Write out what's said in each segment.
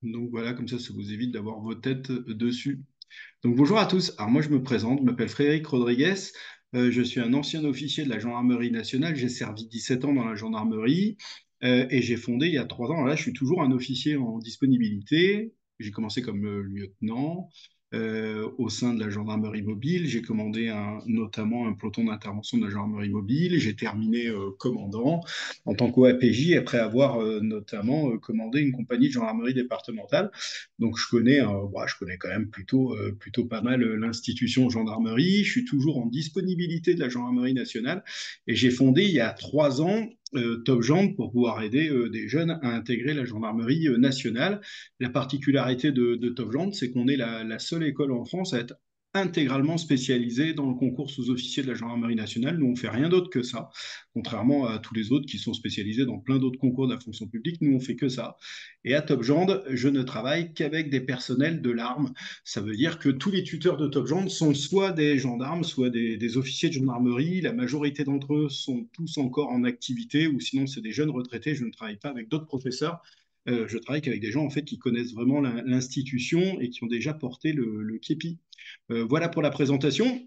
Donc voilà, comme ça vous évite d'avoir vos têtes dessus. Donc bonjour à tous. Alors moi je me présente, je m'appelle Frédéric Rodriguez. Je suis un ancien officier de la gendarmerie nationale. J'ai servi 17 ans dans la gendarmerie et j'ai fondé il y a 3 ans. Alors là, je suis toujours un officier en disponibilité. J'ai commencé comme lieutenant au sein de la gendarmerie mobile. J'ai commandé notamment un peloton d'intervention de la gendarmerie mobile. J'ai terminé commandant en tant qu'OAPJ après avoir notamment commandé une compagnie de gendarmerie départementale. Donc je connais quand même plutôt pas mal l'institution gendarmerie. Je suis toujours en disponibilité de la gendarmerie nationale et j'ai fondé il y a 3 ans Top Gendarme pour pouvoir aider des jeunes à intégrer la gendarmerie nationale. La particularité de Top Gendarme, c'est qu'on est la seule école en France à être intégralement spécialisée dans le concours sous-officier de la gendarmerie nationale. Nous, on fait rien d'autre que ça, contrairement à tous les autres qui sont spécialisés dans plein d'autres concours de la fonction publique. Nous, on fait que ça. Et à Top Gend, je ne travaille qu'avec des personnels de l'arme. Ça veut dire que tous les tuteurs de Top Gend sont soit des gendarmes, soit des officiers de gendarmerie. La majorité d'entre eux sont tous encore en activité, ou sinon c'est des jeunes retraités. Je ne travaille pas avec d'autres professeurs. Je travaille qu'avec des gens en fait qui connaissent vraiment l'institution et qui ont déjà porté le képi. Voilà pour la présentation.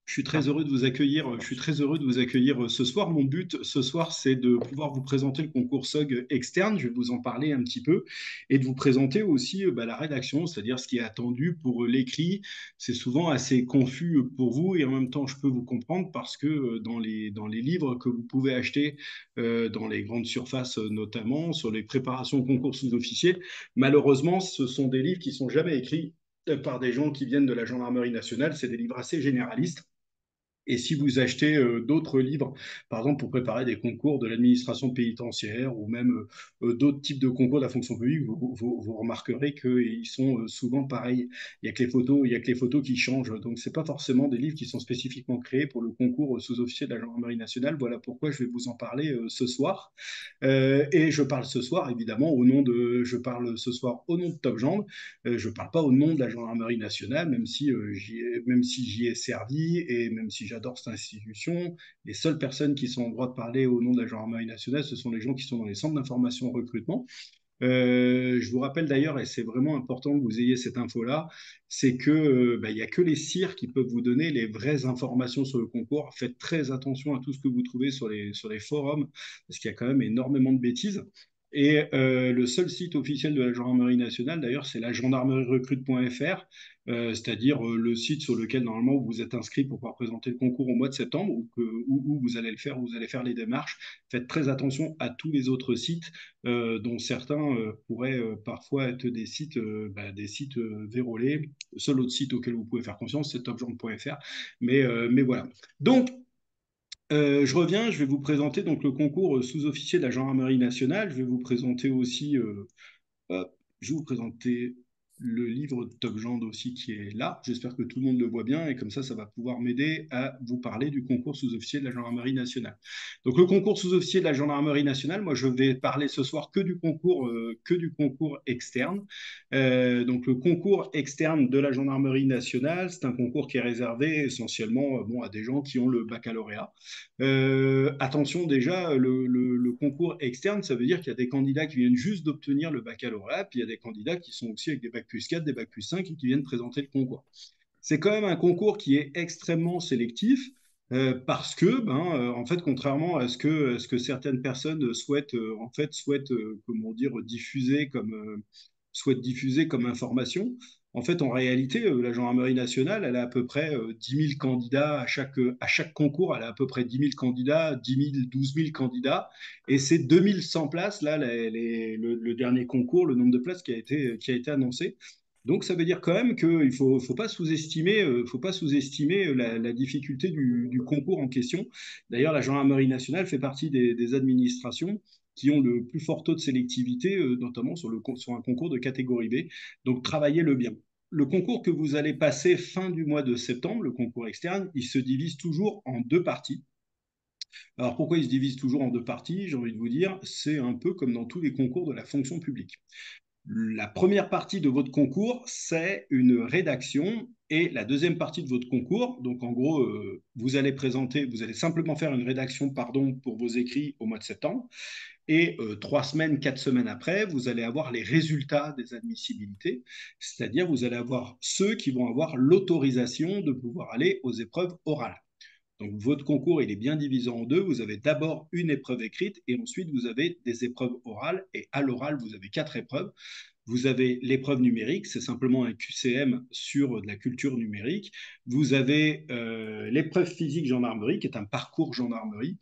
Je suis très Ça, heureux de vous accueillir. ça Je suis marche. très heureux de vous accueillir ce soir. Mon but ce soir, c'est de pouvoir vous présenter le concours SOG externe. Je vais vous en parler un petit peu et de vous présenter aussi la rédaction, c'est-à-dire ce qui est attendu pour l'écrit. C'est souvent assez confus pour vous et en même temps, je peux vous comprendre parce que dans les livres que vous pouvez acheter dans les grandes surfaces notamment, sur les préparations au concours sous-officiers, malheureusement, ce sont des livres qui sont jamais écrits par des gens qui viennent de la gendarmerie nationale. C'est des livres assez généralistes. Et si vous achetez d'autres livres, par exemple pour préparer des concours de l'administration pénitentiaire ou même d'autres types de concours de la fonction publique, vous remarquerez qu'ils sont souvent pareils. Il y a que les photos qui changent. Donc c'est pas forcément des livres qui sont spécifiquement créés pour le concours sous-officier de la gendarmerie nationale. Voilà pourquoi je vais vous en parler ce soir. Et je parle ce soir au nom de Top Gend. Je ne parle pas au nom de la gendarmerie nationale, même si j'y ai servi et même si j'adore cette institution. Les seules personnes qui sont en droit de parler au nom de la gendarmerie nationale, ce sont les gens qui sont dans les centres d'information recrutement. Je vous rappelle d'ailleurs, et c'est vraiment important que vous ayez cette info-là, c'est que il y a que les CIR qui peuvent vous donner les vraies informations sur le concours. Faites très attention à tout ce que vous trouvez sur les forums, parce qu'il y a quand même énormément de bêtises. Et le seul site officiel de la gendarmerie nationale, d'ailleurs, c'est la gendarmerierecrute.fr, c'est-à-dire le site sur lequel normalement vous êtes inscrit pour pouvoir présenter le concours au mois de septembre, où vous allez le faire, où vous allez faire les démarches. Faites très attention à tous les autres sites dont certains pourraient parfois être des sites vérolés. Le seul autre site auquel vous pouvez faire confiance, c'est topgenre.fr. Mais voilà. Donc, je reviens, je vais vous présenter donc le concours sous-officier de la gendarmerie nationale. Je vais vous présenter aussi je vais vous présenter le livre de Top Gend aussi qui est là. J'espère que tout le monde le voit bien et comme ça va pouvoir m'aider à vous parler du concours sous-officier de la gendarmerie nationale. Donc le concours sous-officier de la gendarmerie nationale, moi je vais parler ce soir que du concours externe. Donc le concours externe de la gendarmerie nationale, c'est un concours qui est réservé essentiellement à des gens qui ont le baccalauréat. Attention déjà, le concours externe, ça veut dire qu'il y a des candidats qui viennent juste d'obtenir le baccalauréat, puis il y a des candidats qui sont aussi avec des bac plus 4, des bac plus 5 et qui viennent présenter le concours. C'est quand même un concours qui est extrêmement sélectif parce que, en fait, contrairement à ce que certaines personnes souhaitent, comment dire, diffuser comme information, en fait, en réalité, la gendarmerie nationale, elle a à peu près 10 000 candidats à chaque concours, elle a à peu près 10 000 candidats, 10 000, 12 000 candidats, et c'est 2100 places, là, le dernier concours, le nombre de places qui a été annoncé. Donc ça veut dire quand même qu'il ne faut pas sous-estimer la difficulté du concours en question. D'ailleurs, la gendarmerie nationale fait partie des administrations qui ont le plus fort taux de sélectivité, notamment sur un concours de catégorie B. Donc travaillez-le bien. Le concours que vous allez passer fin du mois de septembre, le concours externe, il se divise toujours en deux parties. Alors pourquoi il se divise toujours en deux parties? J'ai envie de vous dire, c'est un peu comme dans tous les concours de la fonction publique. La première partie de votre concours, c'est une rédaction. Et la deuxième partie de votre concours, donc en gros, vous allez simplement faire une rédaction, pardon, pour vos écrits au mois de septembre. Et 3 semaines, 4 semaines après, vous allez avoir les résultats des admissibilités, c'est-à-dire vous allez avoir ceux qui vont avoir l'autorisation de pouvoir aller aux épreuves orales. Donc votre concours, il est bien divisé en deux. Vous avez d'abord une épreuve écrite et ensuite vous avez des épreuves orales. Et à l'oral, vous avez 4 épreuves. Vous avez l'épreuve numérique, c'est simplement un QCM sur de la culture numérique. Vous avez l'épreuve physique gendarmerie, qui est un parcours gendarmerie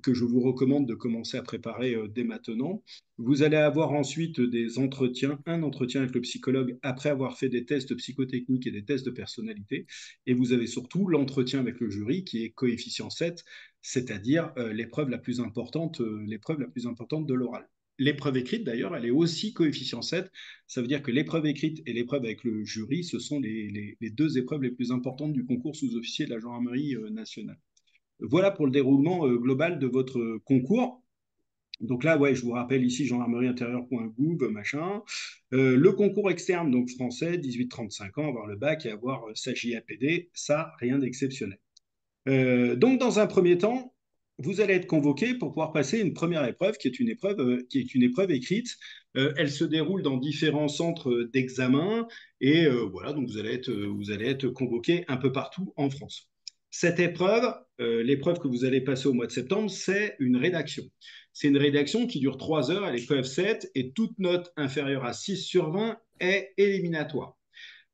que je vous recommande de commencer à préparer dès maintenant. Vous allez avoir ensuite des entretiens, un entretien avec le psychologue après avoir fait des tests psychotechniques et des tests de personnalité. Et vous avez surtout l'entretien avec le jury qui est coefficient 7, c'est-à-dire l'épreuve la plus importante de l'oral. L'épreuve écrite, d'ailleurs, elle est aussi coefficient 7. Ça veut dire que l'épreuve écrite et l'épreuve avec le jury, ce sont les deux épreuves les plus importantes du concours sous-officier de la gendarmerie nationale. Voilà pour le déroulement global de votre concours. Donc là, ouais, je vous rappelle ici gendarmerieintérieure.gouv, machin. Le concours externe, donc français, 18-35 ans, avoir le bac et avoir sa JAPD, ça, rien d'exceptionnel. Donc, dans un premier temps, vous allez être convoqué pour pouvoir passer une première épreuve qui est une épreuve écrite. Elle se déroule dans différents centres d'examen et voilà, donc vous allez être convoqué un peu partout en France. Cette épreuve, l'épreuve que vous allez passer au mois de septembre, c'est une rédaction. C'est une rédaction qui dure 3 heures, elle est coef 7 et toute note inférieure à 6 sur 20 est éliminatoire.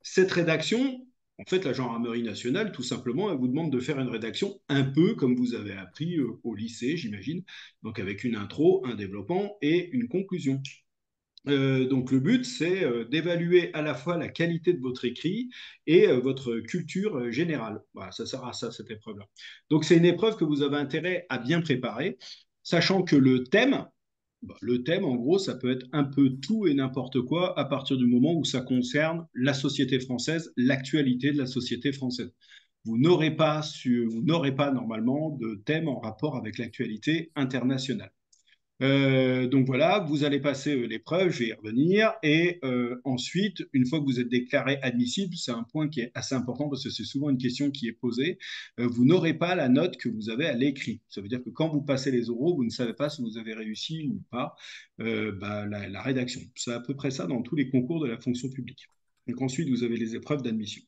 Cette rédaction, en fait, la gendarmerie nationale, tout simplement, elle vous demande de faire une rédaction un peu comme vous avez appris au lycée, j'imagine, donc avec une intro, un développement et une conclusion. Donc le but, c'est d'évaluer à la fois la qualité de votre écrit et votre culture générale. Voilà, ça sert à ça, cette épreuve-là. Donc c'est une épreuve que vous avez intérêt à bien préparer, sachant que le thème, en gros, ça peut être un peu tout et n'importe quoi à partir du moment où ça concerne la société française, l'actualité de la société française. Vous n'aurez pas normalement de thème en rapport avec l'actualité internationale. Donc voilà, vous allez passer l'épreuve, je vais y revenir. Et ensuite, une fois que vous êtes déclaré admissible, c'est un point qui est assez important parce que c'est souvent une question qui est posée, vous n'aurez pas la note que vous avez à l'écrit. Ça veut dire que quand vous passez les oraux, vous ne savez pas si vous avez réussi ou pas la rédaction. C'est à peu près ça dans tous les concours de la fonction publique. Donc ensuite, vous avez les épreuves d'admission.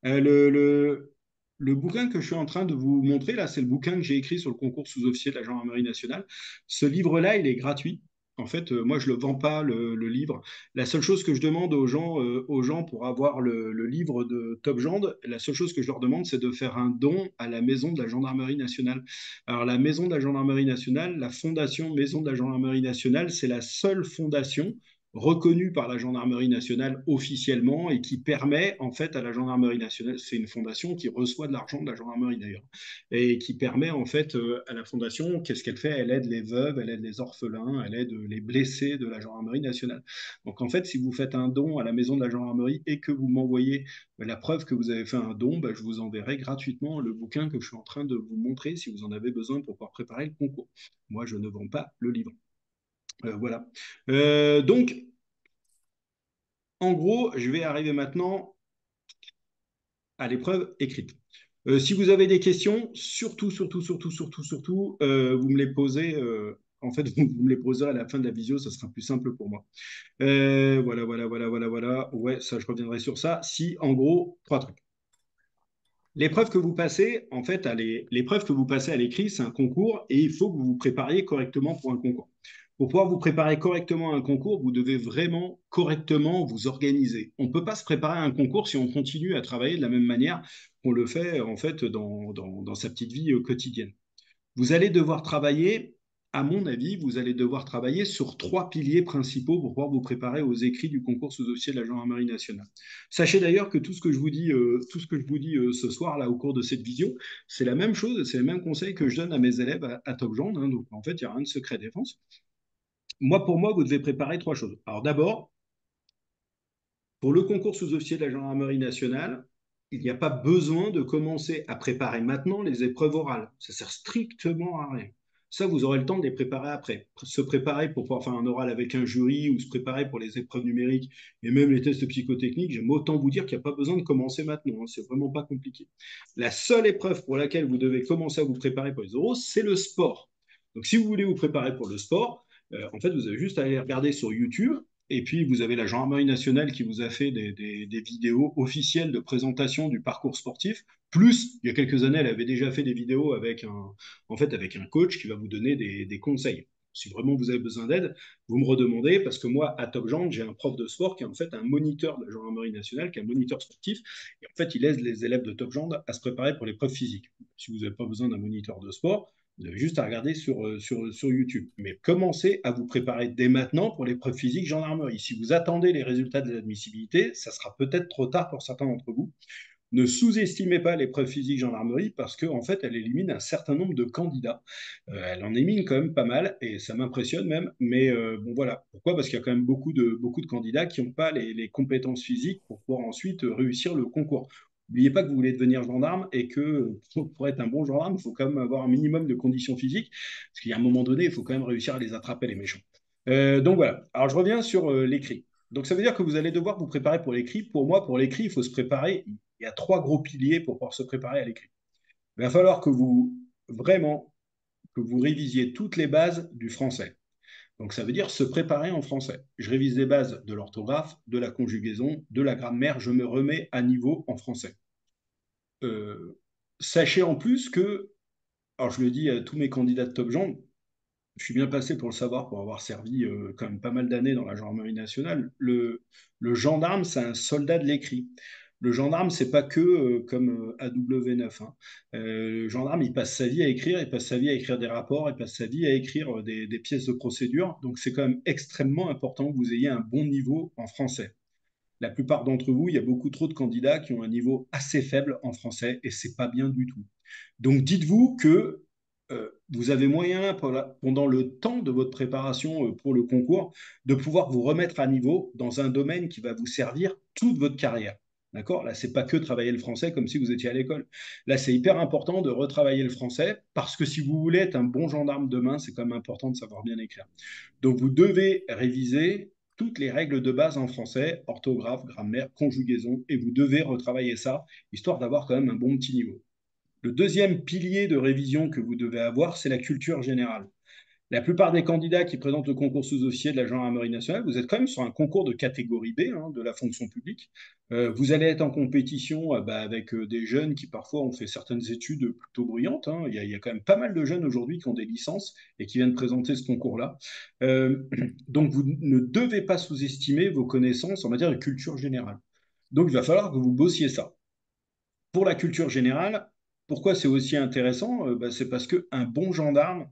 Euh, le, le, le bouquin que je suis en train de vous montrer, là, c'est le bouquin que j'ai écrit sur le concours sous-officier de la gendarmerie nationale. Ce livre-là, il est gratuit. En fait, moi, je ne le vends pas, le livre. La seule chose que je demande aux gens pour avoir le livre de Top Gend, la seule chose que je leur demande, c'est de faire un don à la maison de la gendarmerie nationale. Alors, la maison de la gendarmerie nationale, la fondation Maison de la gendarmerie nationale, c'est la seule fondation reconnue par la gendarmerie nationale officiellement et qui permet en fait à la gendarmerie nationale, c'est une fondation qui reçoit de l'argent de la gendarmerie d'ailleurs, et qui permet en fait à la fondation, qu'est-ce qu'elle fait? Elle aide les veuves, elle aide les orphelins, elle aide les blessés de la gendarmerie nationale. Donc en fait, si vous faites un don à la maison de la gendarmerie et que vous m'envoyez la preuve que vous avez fait un don, je vous enverrai gratuitement le bouquin que je suis en train de vous montrer si vous en avez besoin pour pouvoir préparer le concours. Moi, je ne vends pas le livre. Voilà. Donc, en gros, je vais arriver maintenant à l'épreuve écrite. Si vous avez des questions, surtout, vous me les posez. En fait, vous me les poserez à la fin de la visio, ça sera plus simple pour moi. Voilà. Ouais, ça, je reviendrai sur ça. Si, en gros, 3 trucs. L'épreuve que vous passez, en fait, l'épreuve que vous passez à l'écrit, c'est un concours et il faut que vous vous prépariez correctement pour un concours. Pour pouvoir vous préparer correctement à un concours, vous devez vraiment correctement vous organiser. On ne peut pas se préparer à un concours si on continue à travailler de la même manière qu'on le fait en fait dans sa petite vie quotidienne. Vous allez devoir travailler, à mon avis, vous allez devoir travailler sur 3 piliers principaux pour pouvoir vous préparer aux écrits du concours sous-officier de la gendarmerie nationale. Sachez d'ailleurs que tout ce que je vous dis, ce soir là au cours de cette visio, c'est la même chose, c'est le même conseil que je donne à mes élèves à Top Gen. Hein, donc en fait, il n'y a rien de secret défense. Moi, pour moi, vous devez préparer 3 choses. Alors d'abord, pour le concours sous-officier de la gendarmerie nationale, il n'y a pas besoin de commencer à préparer maintenant les épreuves orales. Ça sert strictement à rien. Ça, vous aurez le temps de les préparer après. Se préparer pour pouvoir faire un oral avec un jury ou se préparer pour les épreuves numériques et même les tests psychotechniques, j'aime autant vous dire qu'il n'y a pas besoin de commencer maintenant, hein. C'est vraiment pas compliqué. La seule épreuve pour laquelle vous devez commencer à vous préparer pour les oraux, c'est le sport. Donc, si vous voulez vous préparer pour le sport, en fait, vous avez juste à aller regarder sur YouTube. Et puis, vous avez la Gendarmerie nationale qui vous a fait des vidéos officielles de présentation du parcours sportif. Plus, il y a quelques années, elle avait déjà fait des vidéos avec en fait, avec un coach qui va vous donner des conseils. Si vraiment vous avez besoin d'aide, vous me redemandez, parce que moi, à Top Gens, j'ai un prof de sport qui est en fait un moniteur de la Gendarmerie nationale, qui est un moniteur sportif. Et en fait, il aide les élèves de Top Gens à se préparer pour l'épreuve physique. Si vous n'avez pas besoin d'un moniteur de sport, vous avez juste à regarder sur YouTube. Mais commencez à vous préparer dès maintenant pour l'épreuve physique gendarmerie. Si vous attendez les résultats de l'admissibilité, ça sera peut-être trop tard pour certains d'entre vous. Ne sous-estimez pas l'épreuve physique gendarmerie parce qu'en en fait, elle élimine un certain nombre de candidats. Elle en élimine quand même pas mal et ça m'impressionne même. Mais bon, voilà. Pourquoi? Parce qu'il y a quand même beaucoup de candidats qui n'ont pas les compétences physiques pour pouvoir ensuite réussir le concours. N'oubliez pas que vous voulez devenir gendarme et que pour être un bon gendarme, il faut quand même avoir un minimum de conditions physiques. Parce qu'il y a un moment donné, il faut quand même réussir à les attraper, les méchants. Donc voilà. Alors je reviens sur l'écrit. Donc ça veut dire que vous allez devoir vous préparer pour l'écrit. Pour moi, pour l'écrit, il faut se préparer. Il y a trois gros piliers pour pouvoir se préparer à l'écrit. Il va falloir que vous, vraiment, que vous révisiez toutes les bases du français. Donc ça veut dire se préparer en français. Je révise les bases de l'orthographe, de la conjugaison, de la grammaire. Je me remets à niveau en français. Euh, Sachez en plus que, alors je le dis à tous mes candidats de Top Gens, je suis bien placé pour le savoir, pour avoir servi quand même pas mal d'années dans la gendarmerie nationale. Le gendarme, c'est un soldat de l'écrit. Le gendarme, c'est pas que comme AW9, hein. Le gendarme, il passe sa vie à écrire, il passe sa vie à écrire des rapports, il passe sa vie à écrire des pièces de procédure. Donc, c'est quand même extrêmement important que vous ayez un bon niveau en français. La plupart d'entre vous, il y a beaucoup trop de candidats qui ont un niveau assez faible en français et c'est pas bien du tout. Donc dites-vous que vous avez moyen pendant le temps de votre préparation pour le concours de pouvoir vous remettre à niveau dans un domaine qui va vous servir toute votre carrière. D'accord? Là, c'est pas que travailler le français comme si vous étiez à l'école. Là, c'est hyper important de retravailler le français parce que si vous voulez être un bon gendarme demain, c'est quand même important de savoir bien écrire. Donc, vous devez réviser toutes les règles de base en français, orthographe, grammaire, conjugaison, et vous devez retravailler ça, histoire d'avoir quand même un bon petit niveau. Le deuxième pilier de révision que vous devez avoir, c'est la culture générale. La plupart des candidats qui présentent le concours sous-officier de la gendarmerie nationale, vous êtes quand même sur un concours de catégorie B, hein, de la fonction publique. Vous allez être en compétition avec des jeunes qui parfois ont fait certaines études plutôt brillantes, hein. Il y a quand même pas mal de jeunes aujourd'hui qui ont des licences et qui viennent présenter ce concours-là. Euh, donc vous ne devez pas sous-estimer vos connaissances en matière de culture générale. Donc il va falloir que vous bossiez ça. Pour la culture générale, pourquoi c'est aussi intéressant? C'est parce un bon gendarme,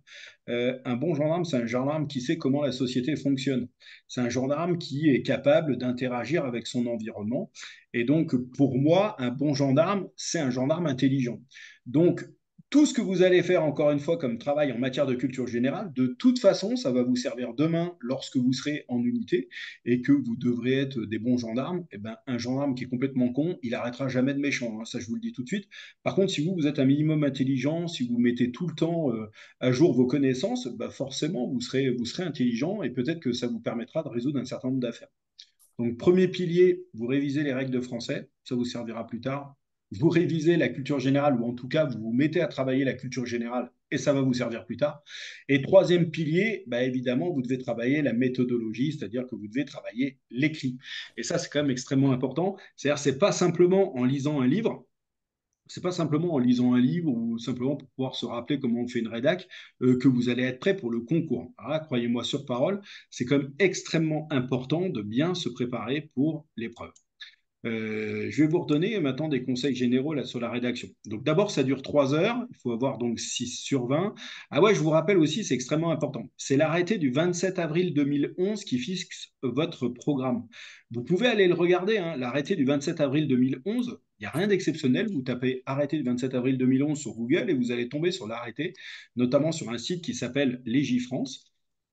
c'est un gendarme qui sait comment la société fonctionne. C'est un gendarme qui est capable d'interagir avec son environnement. Et donc, pour moi, un bon gendarme, c'est un gendarme intelligent. Donc, tout ce que vous allez faire, encore une fois, comme travail en matière de culture générale, de toute façon, ça va vous servir demain lorsque vous serez en unité et que vous devrez être des bons gendarmes. Eh ben, un gendarme qui est complètement con, il arrêtera jamais de méchant, hein, ça je vous le dis tout de suite. Par contre, si vous êtes un minimum intelligent, si vous mettez tout le temps à jour vos connaissances, bah forcément, vous serez intelligent et peut-être que ça vous permettra de résoudre un certain nombre d'affaires. Donc, premier pilier, vous révisez les règles de français, ça vous servira plus tard. Vous révisez la culture générale, ou en tout cas, vous vous mettez à travailler la culture générale, et ça va vous servir plus tard. Et troisième pilier, bah, évidemment, vous devez travailler la méthodologie, c'est-à-dire que vous devez travailler l'écrit. Et ça, c'est quand même extrêmement important. C'est-à-dire, c'est pas simplement en lisant un livre, c'est pas simplement en lisant un livre ou simplement pour pouvoir se rappeler comment on fait une rédac que vous allez être prêt pour le concours. Alors là, croyez-moi sur parole, c'est quand même extrêmement important de bien se préparer pour l'épreuve. Je vais vous redonner maintenant des conseils généraux là, sur la rédaction. Donc d'abord, ça dure 3 heures, il faut avoir donc 6 sur 20. Ah ouais, je vous rappelle aussi, c'est extrêmement important. C'est l'arrêté du 27 avril 2011 qui fixe votre programme. Vous pouvez aller le regarder, hein, l'arrêté du 27 avril 2011. Il n'y a rien d'exceptionnel. Vous tapez arrêté du 27 avril 2011 sur Google et vous allez tomber sur l'arrêté, notamment sur un site qui s'appelle Légifrance.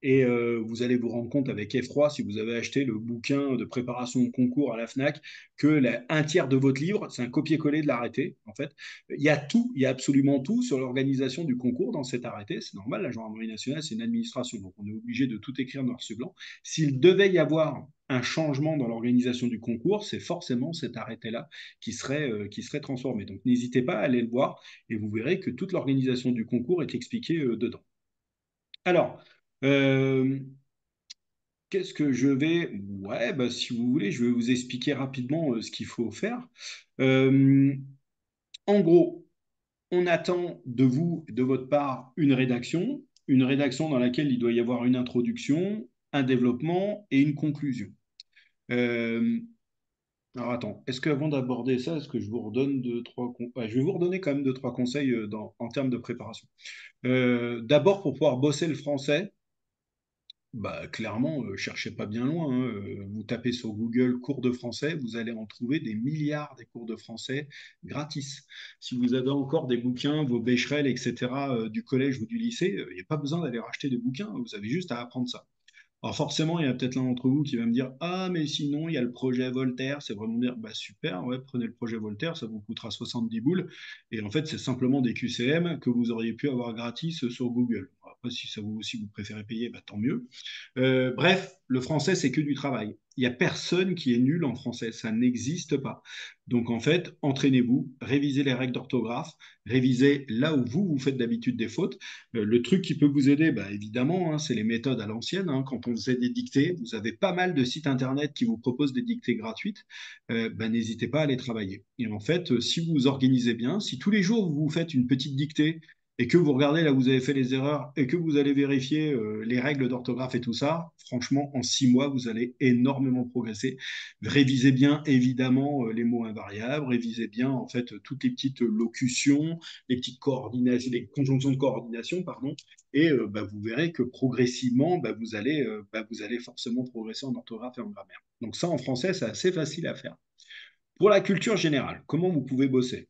Et vous allez vous rendre compte avec effroi, si vous avez acheté le bouquin de préparation au concours à la FNAC, que un tiers de votre livre, c'est un copier-coller de l'arrêté, en fait. Il y a tout, il y a absolument tout sur l'organisation du concours dans cet arrêté. C'est normal, la gendarmerie nationale, c'est une administration, donc on est obligé de tout écrire noir sur blanc. S'il devait y avoir un changement dans l'organisation du concours, c'est forcément cet arrêté-là qui serait transformé. Donc n'hésitez pas à aller le voir et vous verrez que toute l'organisation du concours est expliquée dedans. Alors, euh, qu'est-ce que je vais... Ouais, bah, si vous voulez, je vais vous expliquer rapidement ce qu'il faut faire. Euh, En gros, on attend de vous, de votre part, une rédaction dans laquelle il doit y avoir une introduction, un développement et une conclusion. Euh, alors attends, est-ce qu'avant d'aborder ça, est-ce que je vous redonne ouais, je vais vous redonner quand même deux, trois conseils en termes de préparation. D'abord, pour pouvoir bosser le français, bah, clairement, cherchez pas bien loin, hein. Vous tapez sur Google cours de français, vous allez en trouver des milliards des cours de français gratis. Si vous avez encore des bouquins, vos Becherel, etc., du collège ou du lycée, il n'y a pas besoin d'aller racheter des bouquins, vous avez juste à apprendre ça. Alors forcément, il y a peut-être l'un d'entre vous qui va me dire, ah, mais sinon, il y a le projet Voltaire, c'est vraiment bien, bah super, ouais, prenez le projet Voltaire, ça vous coûtera 70 boules, et en fait, c'est simplement des QCM que vous auriez pu avoir gratis sur Google. Après, si vous préférez payer, bah, tant mieux. Bref, le français, c'est que du travail. Il n'y a personne qui est nul en français, ça n'existe pas. Donc en fait, entraînez-vous, révisez les règles d'orthographe, révisez là où vous faites d'habitude des fautes. Le truc qui peut vous aider, bah, évidemment, hein, c'est les méthodes à l'ancienne, hein. Quand on faisait des dictées, vous avez pas mal de sites internet qui vous proposent des dictées gratuites. Bah, n'hésitez pas à les travailler. Et en fait, si vous vous organisez bien, si tous les jours vous faites une petite dictée et que vous regardez là où vous avez fait les erreurs et que vous allez vérifier les règles d'orthographe et tout ça, franchement, en 6 mois, vous allez énormément progresser. Révisez bien, évidemment, les mots invariables, révisez bien, en fait, toutes les petites locutions, les petites coordinations, les conjonctions de coordination, pardon, et bah, vous verrez que progressivement, bah, vous allez forcément progresser en orthographe et en grammaire. Donc ça, en français, c'est assez facile à faire. Pour la culture générale, comment vous pouvez bosser?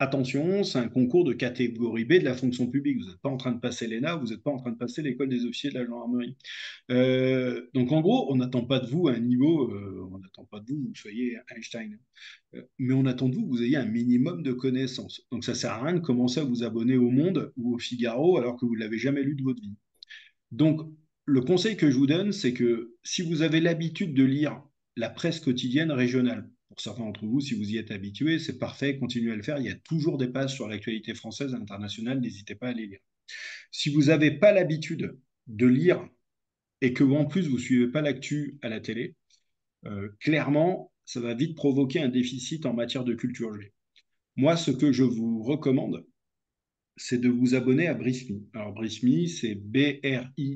Attention, c'est un concours de catégorie B de la fonction publique. Vous n'êtes pas en train de passer l'ENA, vous n'êtes pas en train de passer l'école des officiers de la gendarmerie. Donc en gros, on n'attend pas de vous à un niveau, on n'attend pas de vous que vous soyez Einstein. Mais on attend de vous que vous ayez un minimum de connaissances. Donc ça ne sert à rien de commencer à vous abonner au Monde ou au Figaro alors que vous ne l'avez jamais lu de votre vie. Donc le conseil que je vous donne, c'est que si vous avez l'habitude de lire la presse quotidienne régionale, pour certains d'entre vous, si vous y êtes habitué, c'est parfait, continuez à le faire. Il y a toujours des pages sur l'actualité française et internationale, n'hésitez pas à les lire. Si vous n'avez pas l'habitude de lire et que en plus vous ne suivez pas l'actu à la télé, clairement, ça va vite provoquer un déficit en matière de culture G. Moi, ce que je vous recommande, c'est de vous abonner à Briefme. Alors, Briefme, c'est brief.me.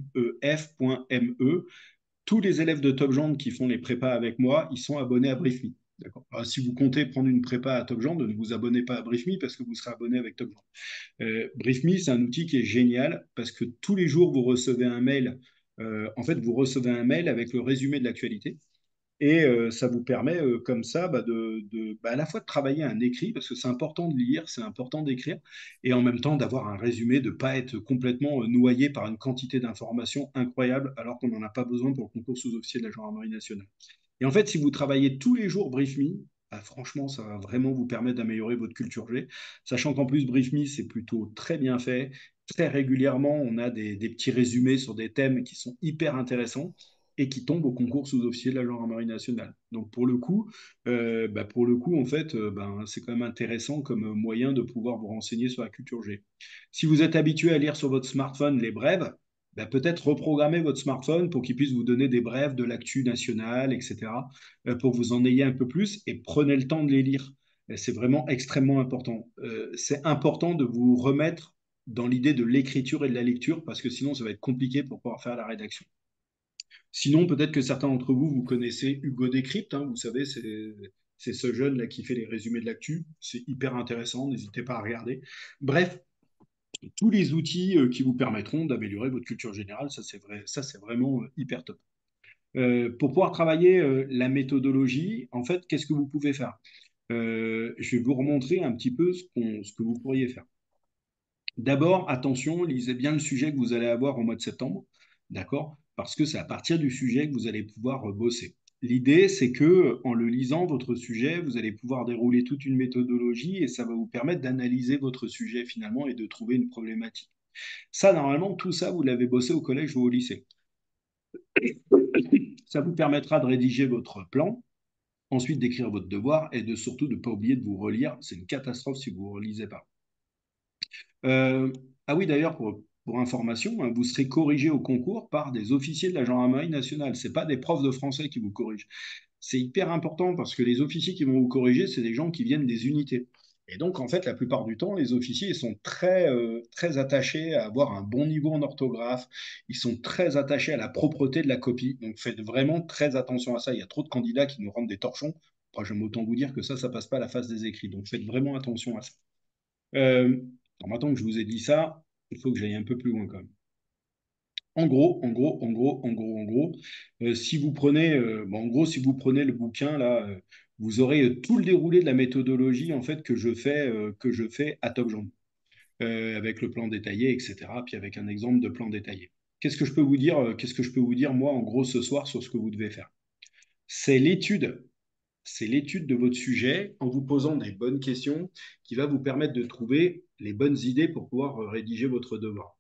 Tous les élèves de Top Gens qui font les prépas avec moi, ils sont abonnés à Briefme. D'accord. Alors, si vous comptez prendre une prépa à Top Gens, ne vous abonnez pas à Briefme parce que vous serez abonné avec Top Gens. Briefme, c'est un outil qui est génial parce que tous les jours, vous recevez un mail. En fait, vous recevez un mail avec le résumé de l'actualité. Et ça vous permet comme ça bah, bah, à la fois de travailler un écrit, parce que c'est important de lire, c'est important d'écrire, et en même temps d'avoir un résumé, de ne pas être complètement noyé par une quantité d'informations incroyable, alors qu'on n'en a pas besoin pour le concours sous-officier de la gendarmerie nationale. Et en fait, si vous travaillez tous les jours BriefMe, bah, franchement, ça va vraiment vous permettre d'améliorer votre culture G. Sachant qu'en plus, BriefMe, c'est plutôt très bien fait. Très régulièrement, on a des petits résumés sur des thèmes qui sont hyper intéressants et qui tombent au concours sous-officier de la gendarmerie nationale. Donc pour le coup, en fait, ben, c'est quand même intéressant comme moyen de pouvoir vous renseigner sur la culture G. Si vous êtes habitué à lire sur votre smartphone les brèves, ben, peut-être reprogrammer votre smartphone pour qu'il puisse vous donner des brèves de l'actu nationale, etc., pour que vous en ayez un peu plus et prenez le temps de les lire. C'est vraiment extrêmement important. C'est important de vous remettre dans l'idée de l'écriture et de la lecture parce que sinon, ça va être compliqué pour pouvoir faire la rédaction. Sinon, peut-être que certains d'entre vous, vous connaissez Hugo Décrypte, hein, vous savez, c'est ce jeune là qui fait les résumés de l'actu. C'est hyper intéressant, n'hésitez pas à regarder. Bref, tous les outils qui vous permettront d'améliorer votre culture générale, ça c'est vrai, ça c'est vraiment hyper top. Pour pouvoir travailler la méthodologie, en fait, qu'est-ce que vous pouvez faire? Je vais vous remontrer un petit peu ce que vous pourriez faire. D'abord, attention, lisez bien le sujet que vous allez avoir au mois de septembre. d'accord? Parce que c'est à partir du sujet que vous allez pouvoir bosser. L'idée, c'est que en le lisant, votre sujet, vous allez pouvoir dérouler toute une méthodologie et ça va vous permettre d'analyser votre sujet finalement et de trouver une problématique. Ça, normalement, tout ça, vous l'avez bossé au collège ou au lycée. Ça vous permettra de rédiger votre plan, ensuite d'écrire votre devoir et de surtout de ne pas oublier de vous relire. C'est une catastrophe si vous ne relisez pas. Ah oui, d'ailleurs, pour information, hein, vous serez corrigé au concours par des officiers de la gendarmerie nationale. Ce n'est pas des profs de français qui vous corrigent. C'est hyper important parce que les officiers qui vont vous corriger, c'est des gens qui viennent des unités. Et donc, en fait, la plupart du temps, les officiers ils sont très attachés à avoir un bon niveau en orthographe. Ils sont très attachés à la propreté de la copie. Donc, faites vraiment très attention à ça. Il y a trop de candidats qui nous rendent des torchons. Enfin, j'aime autant vous dire que ça passe pas à la face des écrits. Donc, faites vraiment attention à ça. Euh, alors maintenant que je vous ai dit ça, il faut que j'aille un peu plus loin quand même. En gros, si vous prenez, bon, en gros, si vous prenez le bouquin là, vous aurez tout le déroulé de la méthodologie en fait que je fais à Top Job, avec le plan détaillé, etc. Puis avec un exemple de plan détaillé. Qu'est-ce que je peux vous dire, qu'est-ce que je peux vous dire moi en gros ce soir sur ce que vous devez faire? C'est l'étude c'est l'étude de votre sujet en vous posant des bonnes questions qui va vous permettre de trouver les bonnes idées pour pouvoir rédiger votre devoir.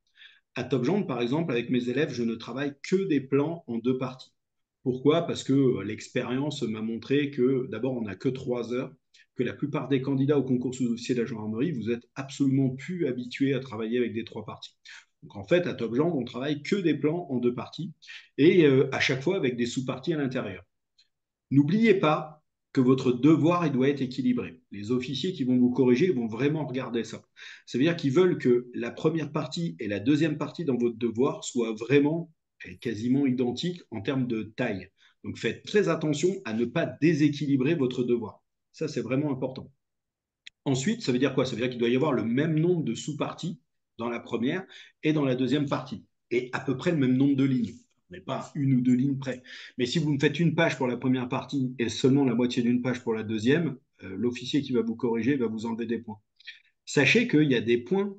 À TopGen, par exemple, avec mes élèves, je ne travaille que des plans en deux parties. Pourquoi? Parce que l'expérience m'a montré que d'abord, on n'a que 3 heures, que la plupart des candidats au concours sous-officier de la gendarmerie, vous êtes absolument plus habitués à travailler avec des trois parties. Donc en fait, à TopGen, on travaille que des plans en deux parties et à chaque fois avec des sous-parties à l'intérieur. N'oubliez pas que votre devoir il doit être équilibré. Les officiers qui vont vous corriger vont vraiment regarder ça. Ça veut dire qu'ils veulent que la première partie et la deuxième partie dans votre devoir soient vraiment quasiment identiques en termes de taille. Donc faites très attention à ne pas déséquilibrer votre devoir. Ça, c'est vraiment important. Ensuite, ça veut dire quoi? Ça veut dire qu'il doit y avoir le même nombre de sous-parties dans la première et dans la deuxième partie, et à peu près le même nombre de lignes. On n'est pas une ou deux lignes près. Mais si vous me faites une page pour la première partie et seulement la moitié d'une page pour la deuxième, l'officier qui va vous corriger va vous enlever des points. Sachez qu'il y a des points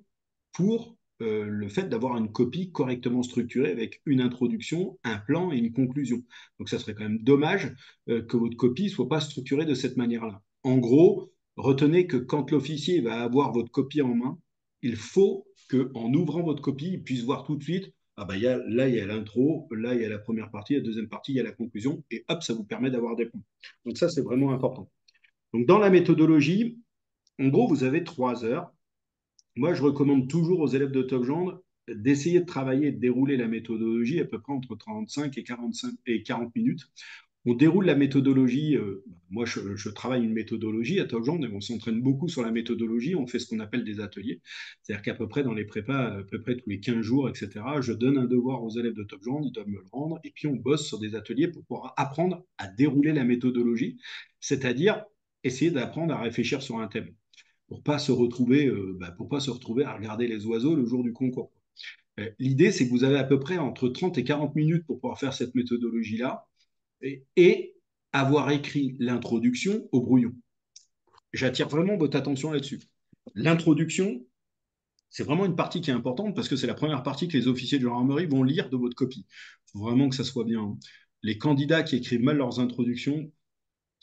pour le fait d'avoir une copie correctement structurée avec une introduction, un plan et une conclusion. Donc ça serait quand même dommage que votre copie ne soit pas structurée de cette manière-là. En gros, retenez que quand l'officier va avoir votre copie en main, il faut qu'en ouvrant votre copie, il puisse voir tout de suite, ah bah, là il y a l'intro, là il y a la première partie, la deuxième partie, il y a la conclusion, et hop, ça vous permet d'avoir des points. Donc ça, c'est vraiment important. Donc dans la méthodologie, en gros, vous avez 3 heures. Moi, je recommande toujours aux élèves de Top Gendre d'essayer de travailler et de dérouler la méthodologie à peu près entre 35 et 45 et 40 minutes. On déroule la méthodologie. Moi, je travaille une méthodologie à Top Gendre et on s'entraîne beaucoup sur la méthodologie. On fait ce qu'on appelle des ateliers. C'est-à-dire qu'à peu près dans les prépas, à peu près tous les 15 jours, etc., je donne un devoir aux élèves de Top Gendre, ils doivent me le rendre et puis on bosse sur des ateliers pour pouvoir apprendre à dérouler la méthodologie, c'est-à-dire essayer d'apprendre à réfléchir sur un thème pour pas se retrouver à regarder les oiseaux le jour du concours. L'idée, c'est que vous avez à peu près entre 30 et 40 minutes pour pouvoir faire cette méthodologie-là et avoir écrit l'introduction au brouillon. J'attire vraiment votre attention là-dessus. L'introduction, c'est vraiment une partie qui est importante parce que c'est la première partie que les officiers de gendarmerie vont lire de votre copie. Il faut vraiment que ça soit bien. Les candidats qui écrivent mal leurs introductions,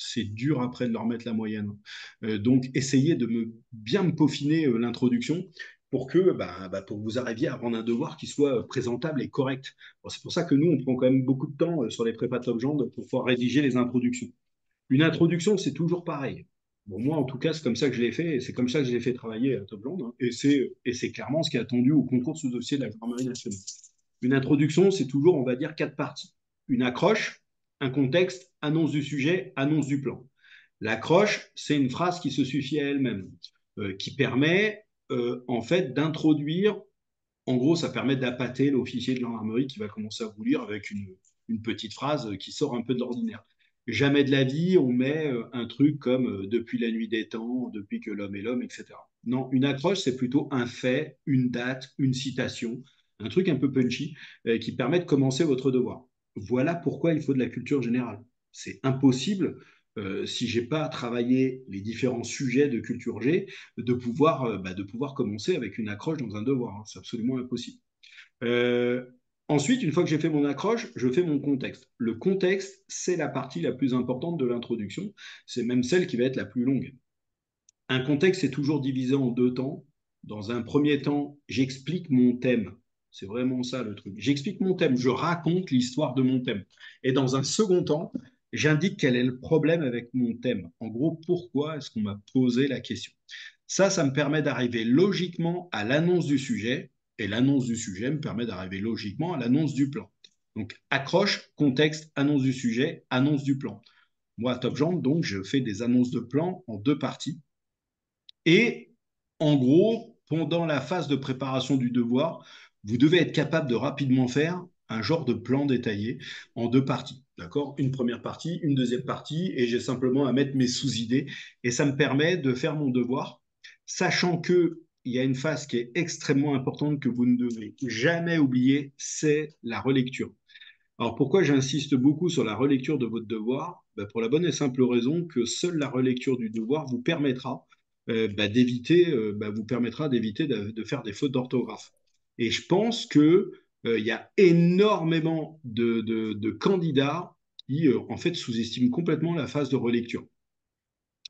c'est dur après de leur mettre la moyenne. Donc, essayez de bien me peaufiner l'introduction pour que vous arriviez à rendre un devoir qui soit présentable et correct. Bon, c'est pour ça que nous, on prend quand même beaucoup de temps sur les prépas Top Gendre pour pouvoir rédiger les introductions. Une introduction, c'est toujours pareil. Bon, moi, en tout cas, c'est comme ça que je l'ai fait, et c'est comme ça que je l'ai fait travailler à Top Gendre, hein, et c'est clairement ce qui est attendu au concours sous-dossier de la gendarmerie nationale. Une introduction, c'est toujours, on va dire, 4 parties. Une accroche, un contexte, annonce du sujet, annonce du plan. L'accroche, c'est une phrase qui se suffit à elle-même, qui permet en fait d'introduire, en gros, ça permet d'appâter l'officier de gendarmerie qui va commencer à vous lire avec une petite phrase qui sort un peu de l'ordinaire. Jamais de la vie, on met un truc comme depuis la nuit des temps, depuis que l'homme est l'homme, etc. Non, une accroche, c'est plutôt un fait, une date, une citation, un truc un peu punchy qui permet de commencer votre devoir. Voilà pourquoi il faut de la culture générale. C'est impossible, si j'ai pas travaillé les différents sujets de culture G, de pouvoir commencer avec une accroche dans un devoir, hein. C'est absolument impossible. Euh, Ensuite, une fois que j'ai fait mon accroche, je fais mon contexte. Le contexte, c'est la partie la plus importante de l'introduction. C'est même celle qui va être la plus longue. Un contexte est toujours divisé en deux temps. Dans un premier temps, j'explique mon thème. C'est vraiment ça le truc. J'explique mon thème, je raconte l'histoire de mon thème. Et dans un second temps, j'indique quel est le problème avec mon thème. En gros, pourquoi est-ce qu'on m'a posé la question? Ça me permet d'arriver logiquement à l'annonce du sujet. Et l'annonce du sujet me permet d'arriver logiquement à l'annonce du plan. Donc, accroche, contexte, annonce du sujet, annonce du plan. Moi, à Top Jump, donc, je fais des annonces de plan en deux parties. Et en gros, pendant la phase de préparation du devoir, vous devez être capable de rapidement faire un genre de plan détaillé en deux parties. D'accord? Une première partie, une deuxième partie, et j'ai simplement à mettre mes sous-idées. Et ça me permet de faire mon devoir, sachant que il y a une phase qui est extrêmement importante que vous ne devez jamais oublier, c'est la relecture. Alors pourquoi j'insiste beaucoup sur la relecture de votre devoir? Ben, pour la bonne et simple raison que seule la relecture du devoir vous permettra vous permettra d'éviter de faire des fautes d'orthographe. Et je pense que il y a énormément de candidats qui en fait sous-estiment complètement la phase de relecture.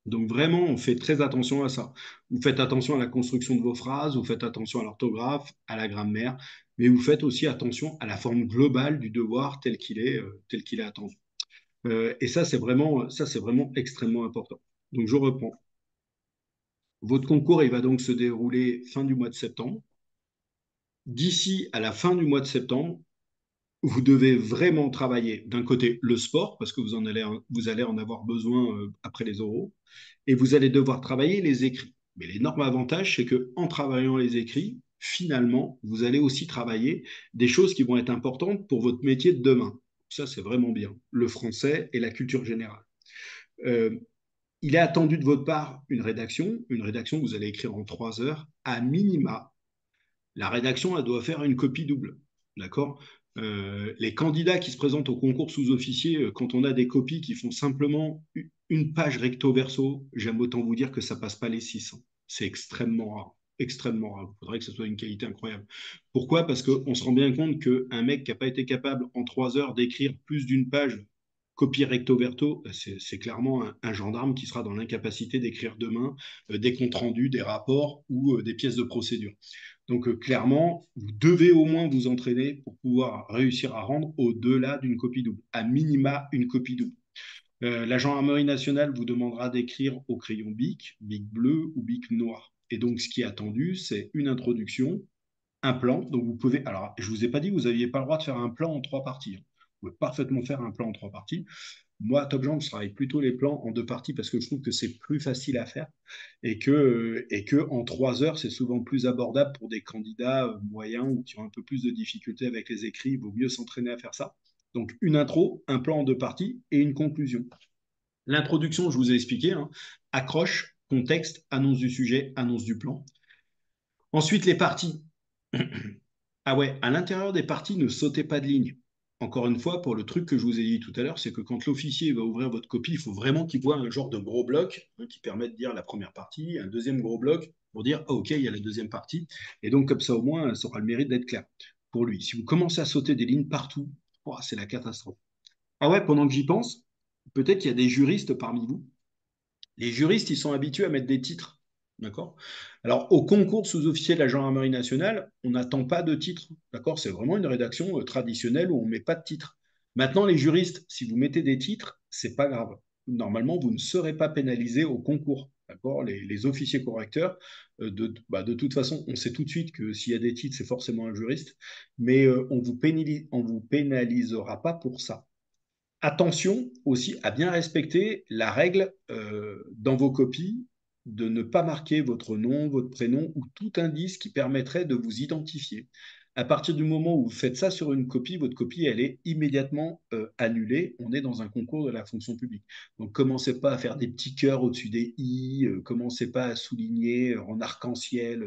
Donc vraiment, on fait très attention à ça. Vous faites attention à la construction de vos phrases, vous faites attention à l'orthographe, à la grammaire, mais vous faites aussi attention à la forme globale du devoir tel qu'il est attendu. Et ça, c'est vraiment extrêmement important. Donc je reprends. Votre concours, il va donc se dérouler fin du mois de septembre. D'ici à la fin du mois de septembre, vous devez vraiment travailler d'un côté le sport, parce que vous allez en avoir besoin après les oraux, et vous allez devoir travailler les écrits. Mais l'énorme avantage, c'est que en travaillant les écrits, finalement, vous allez aussi travailler des choses qui vont être importantes pour votre métier de demain. Ça, c'est vraiment bien. Le français et la culture générale. Euh, il est attendu de votre part une rédaction que vous allez écrire en 3 heures, à minima. La rédaction, elle doit faire une copie double. D'accord? Les candidats qui se présentent au concours sous-officier, quand on a des copies qui font simplement une page recto verso, j'aime autant vous dire que ça passe pas les 600. C'est extrêmement rare. Extrêmement rare. Il faudrait que ce soit une qualité incroyable. Pourquoi? Parce qu'on se rend bien compte qu'un mec qui n'a pas été capable en 3 heures d'écrire plus d'une page copie recto verso, c'est clairement un gendarme qui sera dans l'incapacité d'écrire demain des comptes rendus, des rapports ou des pièces de procédure. Donc clairement, vous devez au moins vous entraîner pour pouvoir réussir à rendre au-delà d'une copie double, à minima une copie double. La gendarmerie nationale vous demandera d'écrire au crayon bic, bic bleu ou bic noir. Et donc ce qui est attendu, c'est une introduction, un plan. Donc vous pouvez, alors je vous ai pas dit que vous n'aviez pas le droit de faire un plan en trois parties. Vous pouvez parfaitement faire un plan en trois parties. Moi, à Top Jump, je travaille plutôt les plans en deux parties parce que je trouve que c'est plus facile à faire et que en 3 heures, c'est souvent plus abordable pour des candidats moyens ou qui ont un peu plus de difficultés avec les écrits. Il vaut mieux s'entraîner à faire ça. Donc, une intro, un plan en deux parties et une conclusion. L'introduction, je vous ai expliqué, hein, accroche, contexte, annonce du sujet, annonce du plan. Ensuite, les parties. Ah ouais, à l'intérieur des parties, ne sautez pas de ligne. Encore une fois, pour le truc que je vous ai dit tout à l'heure, c'est que quand l'officier va ouvrir votre copie, il faut vraiment qu'il voit un genre de gros bloc hein, qui permet de dire la première partie, un deuxième gros bloc pour dire ah, OK, il y a la deuxième partie. Et donc, comme ça, au moins, ça aura le mérite d'être clair pour lui. Si vous commencez à sauter des lignes partout, oh, c'est la catastrophe. Ah ouais, pendant que j'y pense, peut-être qu'il y a des juristes parmi vous. Les juristes, ils sont habitués à mettre des titres. D'accord? Alors, au concours sous-officier de la gendarmerie nationale, on n'attend pas de titre. D'accord? C'est vraiment une rédaction traditionnelle où on ne met pas de titre. Maintenant, les juristes, si vous mettez des titres, c'est pas grave. Normalement, vous ne serez pas pénalisé au concours. D'accord? Les officiers correcteurs, de toute façon, on sait tout de suite que s'il y a des titres, c'est forcément un juriste, mais on vous pénalisera pas pour ça. Attention aussi à bien respecter la règle dans vos copies de ne pas marquer votre nom, votre prénom ou tout indice qui permettrait de vous identifier. À partir du moment où vous faites ça sur une copie, votre copie, elle est immédiatement annulée. On est dans un concours de la fonction publique. Donc, commencez pas à faire des petits cœurs au-dessus des i, commencez pas à souligner en arc-en-ciel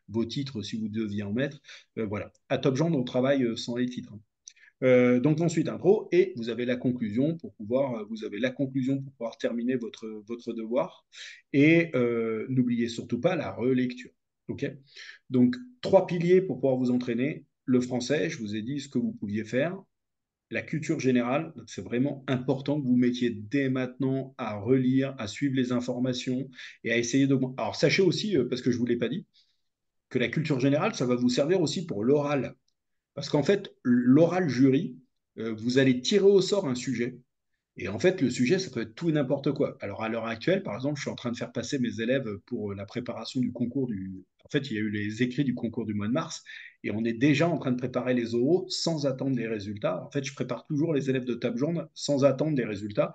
vos titres si vous deviez en mettre. Voilà. À Top Gens, on travaille sans les titres. Donc ensuite intro et vous avez la conclusion pour pouvoir terminer votre devoir et n'oubliez surtout pas la relecture. Ok. Donc trois piliers pour pouvoir vous entraîner, le français, je vous ai dit ce que vous pouviez faire. La culture générale, c'est vraiment important que vous mettiez dès maintenant à relire, à suivre les informations et à essayer de... Alors sachez aussi, parce que je ne vous l'ai pas dit, que la culture générale, ça va vous servir aussi pour l'oral. Parce qu'en fait, l'oral jury, vous allez tirer au sort un sujet. Et en fait, le sujet, ça peut être tout et n'importe quoi. Alors, à l'heure actuelle, par exemple, je suis en train de faire passer mes élèves pour la préparation du concours du... En fait, il y a eu les écrits du concours du mois de mars, et on est déjà en train de préparer les oraux sans attendre les résultats. En fait, je prépare toujours les élèves de table jaune sans attendre les résultats.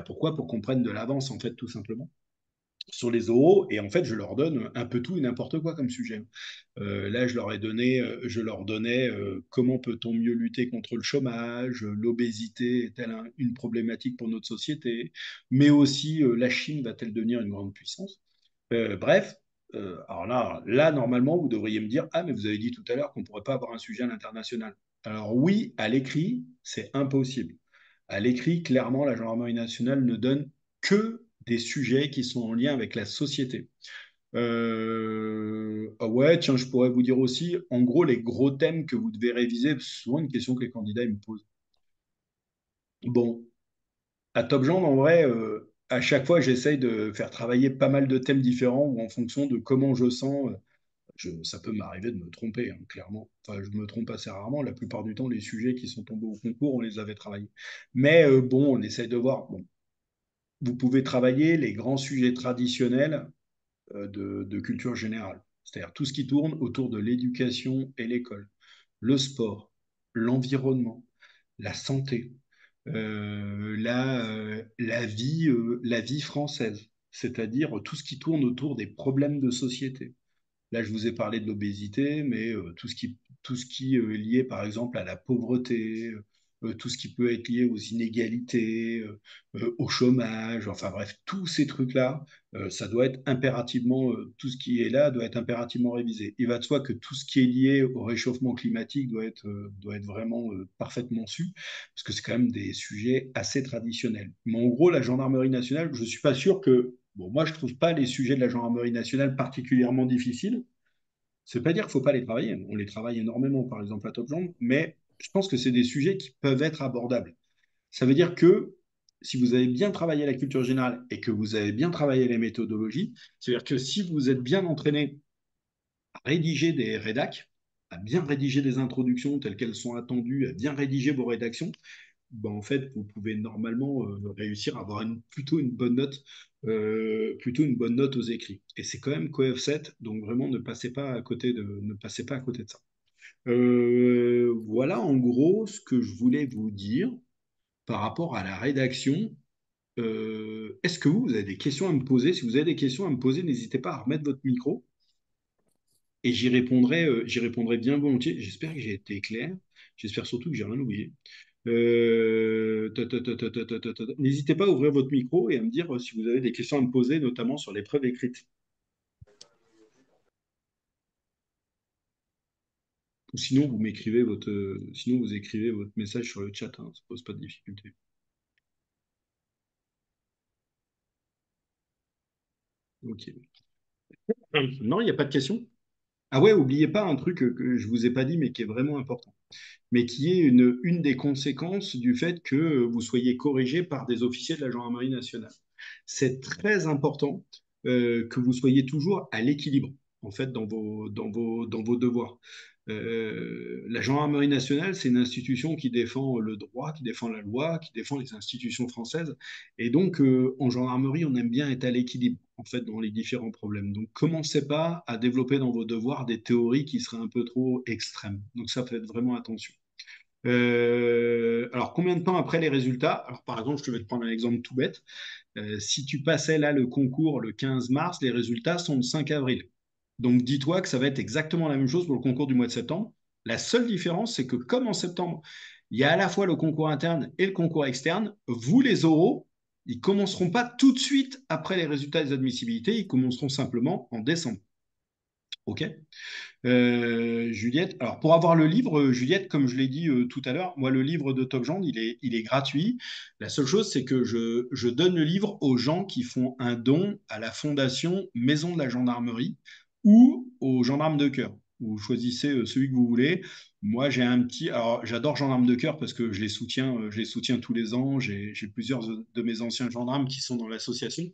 Pourquoi? Pour qu'on prenne de l'avance, en fait, tout simplement sur les oraux, et en fait, je leur donne un peu tout et n'importe quoi comme sujet. Là, je leur donnais comment peut-on mieux lutter contre le chômage, l'obésité est-elle une problématique pour notre société, mais aussi la Chine va-t-elle devenir une grande puissance? Bref, alors là, normalement, vous devriez me dire, ah, mais vous avez dit tout à l'heure qu'on ne pourrait pas avoir un sujet à l'international. Alors oui, à l'écrit, c'est impossible. À l'écrit, clairement, la gendarmerie nationale ne donne que des sujets qui sont en lien avec la société. Ah ouais, tiens, je pourrais vous dire aussi, en gros, les gros thèmes que vous devez réviser, c'est souvent une question que les candidats ils me posent. Bon, à Top Gen, en vrai, à chaque fois, j'essaye de faire travailler pas mal de thèmes différents ou en fonction de comment je sens. Ça peut m'arriver de me tromper, hein, clairement. Enfin, je me trompe assez rarement. La plupart du temps, les sujets qui sont tombés au concours, on les avait travaillés. Mais bon, on essaye de voir. Bon, vous pouvez travailler les grands sujets traditionnels de culture générale. C'est-à-dire tout ce qui tourne autour de l'éducation et l'école, le sport, l'environnement, la santé, la vie française, c'est-à-dire tout ce qui tourne autour des problèmes de société. Là, je vous ai parlé de l'obésité, mais tout ce qui est lié, par exemple, à la pauvreté, tout ce qui peut être lié aux inégalités, au chômage, enfin bref, tous ces trucs-là, ça doit être impérativement, tout ce qui est là doit être impérativement révisé. Il va de soi que tout ce qui est lié au réchauffement climatique doit être vraiment parfaitement su, parce que c'est quand même des sujets assez traditionnels. Mais en gros, la gendarmerie nationale, je ne suis pas sûr que bon, moi, je ne trouve pas les sujets de la gendarmerie nationale particulièrement difficiles. Ça ne veut pas dire qu'il ne faut pas les travailler. On les travaille énormément, par exemple, à Top Jambe, mais je pense que c'est des sujets qui peuvent être abordables. Ça veut dire que si vous avez bien travaillé la culture générale et que vous avez bien travaillé les méthodologies, c'est-à-dire que si vous êtes bien entraîné à rédiger des rédacs, à bien rédiger des introductions telles qu'elles sont attendues, à bien rédiger vos rédactions, ben, en fait, vous pouvez normalement réussir à avoir plutôt une bonne note aux écrits. Et c'est quand même COEF 7, donc vraiment ne passez pas à côté de ça. Voilà en gros ce que je voulais vous dire par rapport à la rédaction. Est-ce que vous avez des questions à me poser? Si vous avez des questions à me poser, n'hésitez pas à remettre votre micro et j'y répondrai bien volontiers. J'espère que j'ai été clair. J'espère surtout que j'ai rien oublié. N'hésitez pas à ouvrir votre micro et à me dire si vous avez des questions à me poser, notamment sur l'épreuve écrite. Ou sinon, sinon vous écrivez votre message sur le chat, hein, ça pose pas de difficulté. Ok. Non, il n'y a pas de questions. Ah ouais, oubliez pas un truc que je vous ai pas dit, mais qui est vraiment important, mais qui est une des conséquences du fait que vous soyez corrigé par des officiers de la gendarmerie nationale. C'est très important que vous soyez toujours à l'équilibre, en fait, dans vos devoirs. La gendarmerie nationale, c'est une institution qui défend le droit, qui défend la loi, qui défend les institutions françaises. Et donc, en gendarmerie, on aime bien être à l'équilibre, en fait, dans les différents problèmes. Donc, commencez pas à développer dans vos devoirs des théories qui seraient un peu trop extrêmes. Donc, ça, faites vraiment attention. Alors, combien de temps après les résultats? Alors, par exemple, je vais te prendre un exemple tout bête. Si tu passais là le concours le 15 mars, les résultats sont le 5 avril. Donc, dis-toi que ça va être exactement la même chose pour le concours du mois de septembre. La seule différence, c'est que comme en septembre, il y a à la fois le concours interne et le concours externe, vous, les oraux, ils commenceront pas tout de suite après les résultats des admissibilités, ils commenceront simplement en décembre. OK? Juliette, alors pour avoir le livre, Juliette, comme je l'ai dit tout à l'heure, moi le livre de Top Gen, il est gratuit. La seule chose, c'est que je donne le livre aux gens qui font un don à la fondation Maison de la Gendarmerie ou aux gendarmes de cœur. Vous choisissez celui que vous voulez. Moi, j'ai un petit. Alors, j'adore Gendarmes de cœur parce que je les soutiens tous les ans. J'ai plusieurs de mes anciens gendarmes qui sont dans l'association.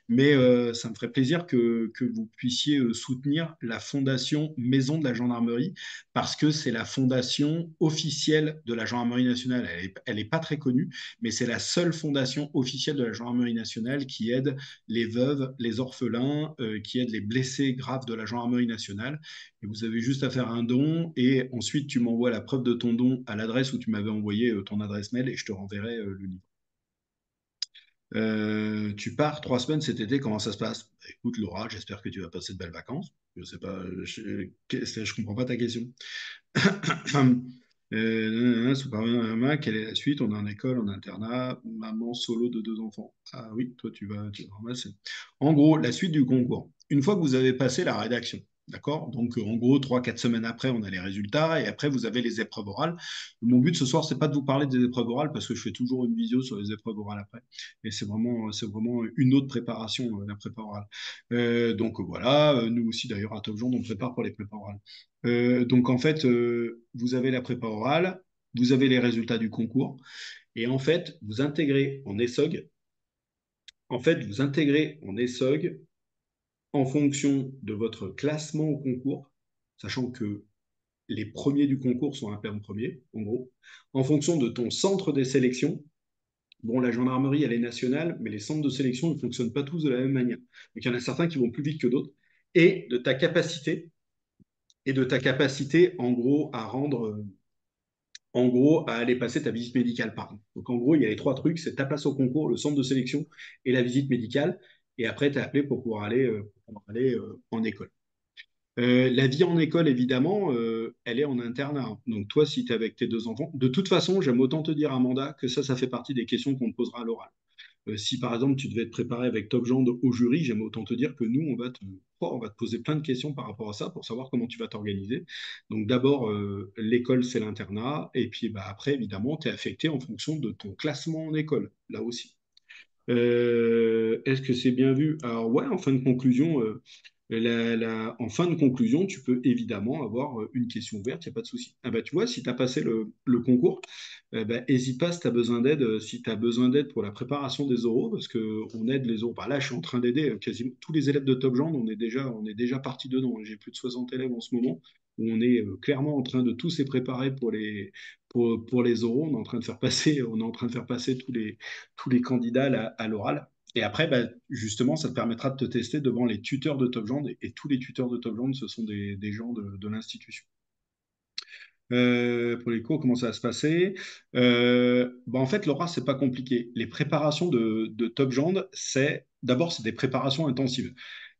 Mais ça me ferait plaisir que vous puissiez soutenir la fondation Maison de la Gendarmerie parce que c'est la fondation officielle de la Gendarmerie nationale. Elle est pas très connue, mais c'est la seule fondation officielle de la Gendarmerie nationale qui aide les veuves, les orphelins, qui aide les blessés graves de la Gendarmerie nationale. Et vous avez juste à faire un don et ensuite tu m'envoies la preuve de ton don à l'adresse où tu m'avais envoyé ton adresse mail et je te renverrai le livre. Tu pars 3 semaines cet été, comment ça se passe? Bah, écoute Laura, j'espère que tu vas passer de belles vacances. Je sais pas, je comprends pas ta question. Quelle est la suite? On est en école, en internat, maman solo de 2 enfants. Ah oui, toi tu vas ramasser. En gros, la suite du concours. Une fois que vous avez passé la rédaction, d'accord? Donc en gros, 3, 4 semaines après, on a les résultats et après vous avez les épreuves orales. Mon but ce soir, c'est pas de vous parler des épreuves orales parce que je fais toujours une vidéo sur les épreuves orales après. Et c'est vraiment une autre préparation, la prépa orale. Donc voilà, nous aussi d'ailleurs à Top Jour, on prépare pour les prépa orales. Donc en fait, vous avez la prépa orale, vous avez les résultats du concours, et en fait, vous intégrez en ESSOG. En fait, vous intégrez en ESSOG en fonction de votre classement au concours, sachant que les premiers du concours sont appelés en premier, en gros, en fonction de ton centre des sélections. Bon, la gendarmerie, elle est nationale, mais les centres de sélection ne fonctionnent pas tous de la même manière. Donc, il y en a certains qui vont plus vite que d'autres. Et de ta capacité, en gros, à rendre, en gros, à aller passer ta visite médicale, pardon. Donc, en gros, il y a les trois trucs, c'est ta place au concours, le centre de sélection et la visite médicale. Et après, tu es appelé pour pouvoir aller en école. La vie en école, évidemment, elle est en internat, hein. Donc, toi, si tu es avec tes 2 enfants, de toute façon, j'aime autant te dire, Amanda, que ça fait partie des questions qu'on te posera à l'oral. Si par exemple tu devais te préparer avec Top Gend au jury, j'aime autant te dire que nous, on va te poser plein de questions par rapport à ça pour savoir comment tu vas t'organiser. Donc d'abord, l'école, c'est l'internat, et puis bah, après, évidemment, tu es affecté en fonction de ton classement en école, là aussi. Est-ce que c'est bien vu? Alors ouais, en fin de conclusion, en fin de conclusion, tu peux évidemment avoir une question ouverte, il n'y a pas de souci. Ah bah, tu vois, si tu as passé le concours, bah, n'hésite pas si tu as besoin d'aide, si tu besoin d'aide pour la préparation des oraux, parce qu'on aide les oraux. Bah, là, je suis en train d'aider quasiment tous les élèves de Top Gen, on est déjà parti dedans. J'ai plus de 60 élèves en ce moment, où on est clairement en train de tous les préparer pour les oraux. On est en train de faire passer tous les candidats à l'oral. Et après, bah, justement, ça te permettra de te tester devant les tuteurs de Top Gen. Et tous les tuteurs de Top Gen, ce sont des gens de l'institution. Pour les cours, comment ça va se passer? Bah, en fait, Laura, c'est pas compliqué. Les préparations de Top Gen, d'abord, c'est des préparations intensives.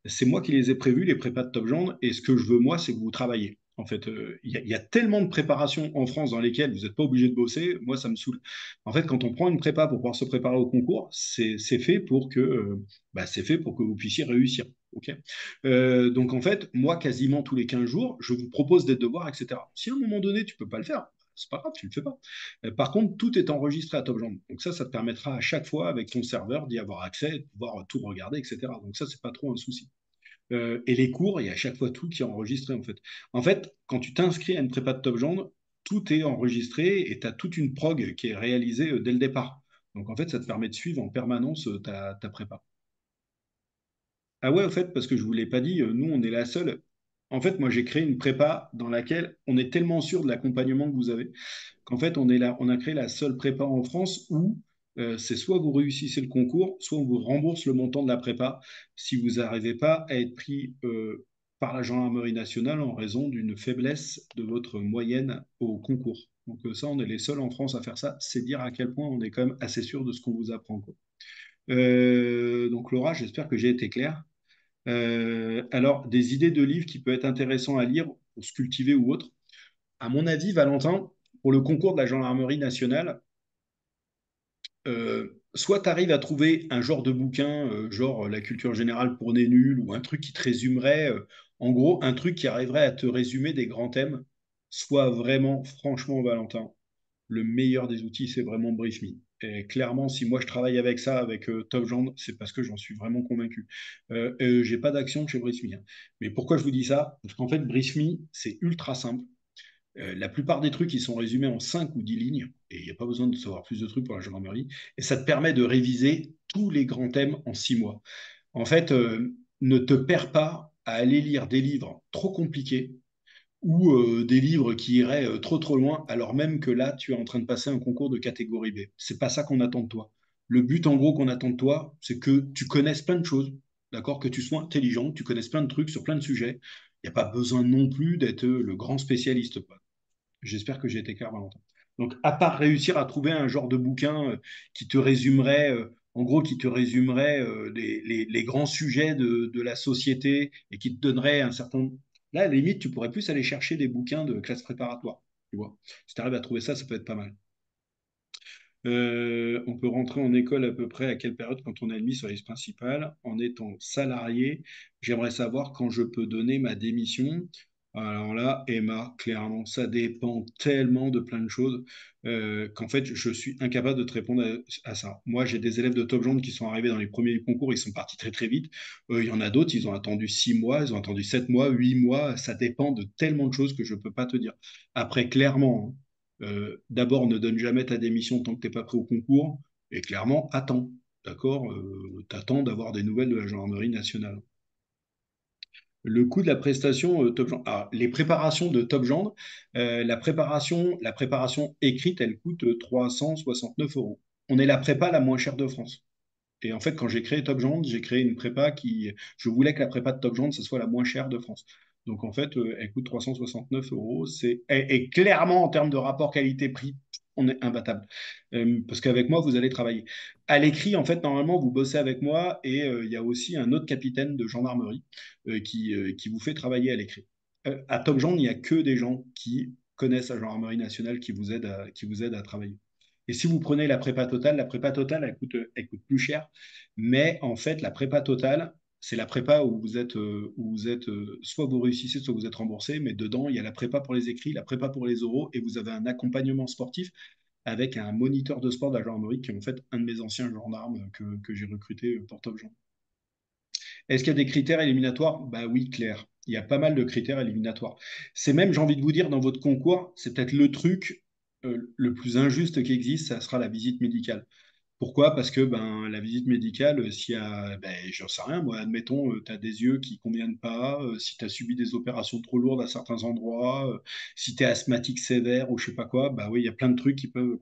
C'est moi qui les ai prévues, les prépas de Top Gen, et ce que je veux, moi, c'est que vous travaillez. En fait, il y a tellement de préparations en France dans lesquelles vous n'êtes pas obligé de bosser. Moi, ça me saoule. En fait, quand on prend une prépa pour pouvoir se préparer au concours, c'est fait pour c'est fait pour que vous puissiez réussir. Ok. Donc en fait, moi, quasiment tous les 15 jours, je vous propose des devoirs, etc. Si à un moment donné, tu peux pas le faire, c'est pas grave, tu le fais pas. Par contre, tout est enregistré à TopGen. Donc ça te permettra à chaque fois, avec ton serveur, d'y avoir accès, de pouvoir tout regarder, etc. Donc ça, c'est pas trop un souci. Et les cours, il y a à chaque fois tout qui est enregistré, en fait. En fait, quand tu t'inscris à une prépa de TopGen, tout est enregistré et tu as toute une prog qui est réalisée dès le départ. Donc en fait, ça te permet de suivre en permanence ta prépa. Ah ouais, au fait, parce que je vous l'ai pas dit, nous, on est la seule. En fait, moi, j'ai créé une prépa dans laquelle on est tellement sûr de l'accompagnement que vous avez qu'en fait, on a créé la seule prépa en France où c'est soit vous réussissez le concours, soit on vous rembourse le montant de la prépa si vous n'arrivez pas à être pris par la gendarmerie nationale en raison d'une faiblesse de votre moyenne au concours. Donc ça, on est les seuls en France à faire ça. C'est dire à quel point on est quand même assez sûr de ce qu'on vous apprend, quoi. Donc Laura, j'espère que j'ai été clair. Alors, des idées de livres qui peuvent être intéressants à lire pour se cultiver ou autre. À mon avis, Valentin, pour le concours de la gendarmerie nationale, soit tu arrives à trouver un genre de bouquin, genre la culture générale pour nés nuls, ou un truc qui te résumerait, en gros, un truc qui arriverait à te résumer des grands thèmes, soit vraiment, franchement, Valentin, le meilleur des outils, c'est vraiment Brief Me. Et clairement, si moi je travaille avec ça, avec Top Gendre, c'est parce que j'en suis vraiment convaincu. J'ai pas d'action chez Brismi, hein. Mais pourquoi je vous dis ça? Parce qu'en fait, Brismi, c'est ultra simple. La plupart des trucs, ils sont résumés en 5 ou 10 lignes, et il n'y a pas besoin de savoir plus de trucs pour la gendarmerie. Et ça te permet de réviser tous les grands thèmes en 6 mois. En fait, ne te perds pas à aller lire des livres trop compliqués ou des livres qui iraient trop trop loin, alors même que là, tu es en train de passer un concours de catégorie B. C'est pas ça qu'on attend de toi. Le but, en gros, qu'on attend de toi, c'est que tu connaisses plein de choses, d'accord, que tu sois intelligent, que tu connaisses plein de trucs sur plein de sujets. Il n'y a pas besoin non plus d'être le grand spécialiste, quoi. J'espère que j'ai été clair, Valentin. Donc, à part réussir à trouver un genre de bouquin qui te résumerait, en gros, qui te résumerait les grands sujets de la société et qui te donnerait un certain... Là, à la limite, tu pourrais plus aller chercher des bouquins de classe préparatoire, tu vois. Si tu arrives à trouver ça, ça peut être pas mal. On peut rentrer en école à peu près à quelle période quand on est admis sur la liste principale? En étant salarié, j'aimerais savoir quand je peux donner ma démission. Alors là, Emma, clairement, ça dépend tellement de plein de choses qu'en fait, je suis incapable de te répondre à ça. Moi, j'ai des élèves de Top Gens qui sont arrivés dans les premiers concours, ils sont partis très très vite. Il y en a d'autres, ils ont attendu 6 mois, ils ont attendu 7 mois, 8 mois. Ça dépend de tellement de choses que je ne peux pas te dire. Après, clairement, hein, d'abord, ne donne jamais ta démission tant que tu n'es pas pris au concours. Et clairement, attends. D'accord? T'attends d'avoir des nouvelles de la gendarmerie nationale. Le coût de la prestation Top Gendre. Ah, les préparations de Top Gendre, la préparation écrite, elle coûte 369 euros. On est la prépa la moins chère de France. Et en fait, quand j'ai créé Top Gendre, j'ai créé une prépa qui. Je voulais que la prépa de Top Gendre, ce soit la moins chère de France. Donc en fait, elle coûte 369 euros. Et clairement, en termes de rapport qualité-prix, on est imbattable. Parce qu'avec moi, vous allez travailler. À l'écrit, en fait, normalement, vous bossez avec moi et il y a aussi un autre capitaine de gendarmerie qui vous fait travailler à l'écrit. À Top Gendre, il n'y a que des gens qui connaissent la gendarmerie nationale qui vous aident à travailler. Et si vous prenez la prépa totale, elle coûte plus cher. Mais en fait, la prépa totale, c'est la prépa où vous êtes, soit vous réussissez, soit vous êtes remboursé. Mais dedans, il y a la prépa pour les écrits, la prépa pour les oraux, et vous avez un accompagnement sportif avec un moniteur de sport de la gendarmerie qui est en fait un de mes anciens gendarmes que j'ai recruté pour Top Gen. Est-ce qu'il y a des critères éliminatoires? Bah oui, clair. Il y a pas mal de critères éliminatoires. C'est même, j'ai envie de vous dire, dans votre concours, c'est peut-être le truc le plus injuste qui existe, ça sera la visite médicale. Pourquoi? Parce que ben, la visite médicale, s'il y a, ben, j'en sais rien, moi, admettons, tu as des yeux qui ne conviennent pas, si tu as subi des opérations trop lourdes à certains endroits, si tu es asthmatique sévère ou je sais pas quoi, bah oui, il y a plein de trucs qui peuvent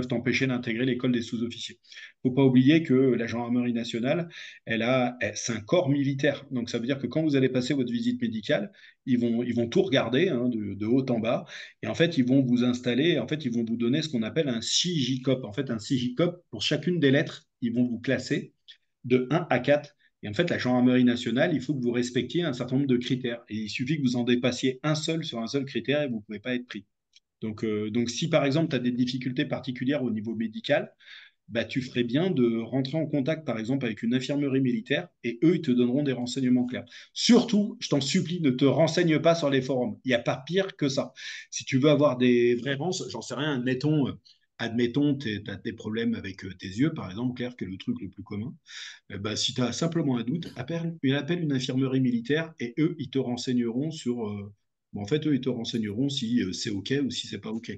t'empêcher d'intégrer l'école des sous-officiers. Faut pas oublier que la gendarmerie nationale, c'est un corps militaire. Donc ça veut dire que quand vous allez passer votre visite médicale, ils vont tout regarder hein, de haut en bas. Et en fait, ils vont vous installer, en fait, ils vont vous donner ce qu'on appelle un CJCOP. En fait, un CJCOP, pour chacune des lettres, ils vont vous classer de 1 à 4. Et en fait, la gendarmerie nationale, il faut que vous respectiez un certain nombre de critères. Et il suffit que vous en dépassiez un seul sur un seul critère et vous ne pouvez pas être pris. Donc, si par exemple, tu as des difficultés particulières au niveau médical, bah, tu ferais bien de rentrer en contact, par exemple, avec une infirmerie militaire et eux, ils te donneront des renseignements clairs. Surtout, je t'en supplie, ne te renseigne pas sur les forums. Il n'y a pas pire que ça. Si tu veux avoir des vrais renseignements, j'en sais rien, admettons, tu as des problèmes avec tes yeux, par exemple, Claire, qui est le truc le plus commun. Bah, si tu as simplement un doute, appelle une infirmerie militaire et eux, ils te renseigneront sur. Bon, en fait, eux, ils te renseigneront si c'est OK ou si c'est pas OK.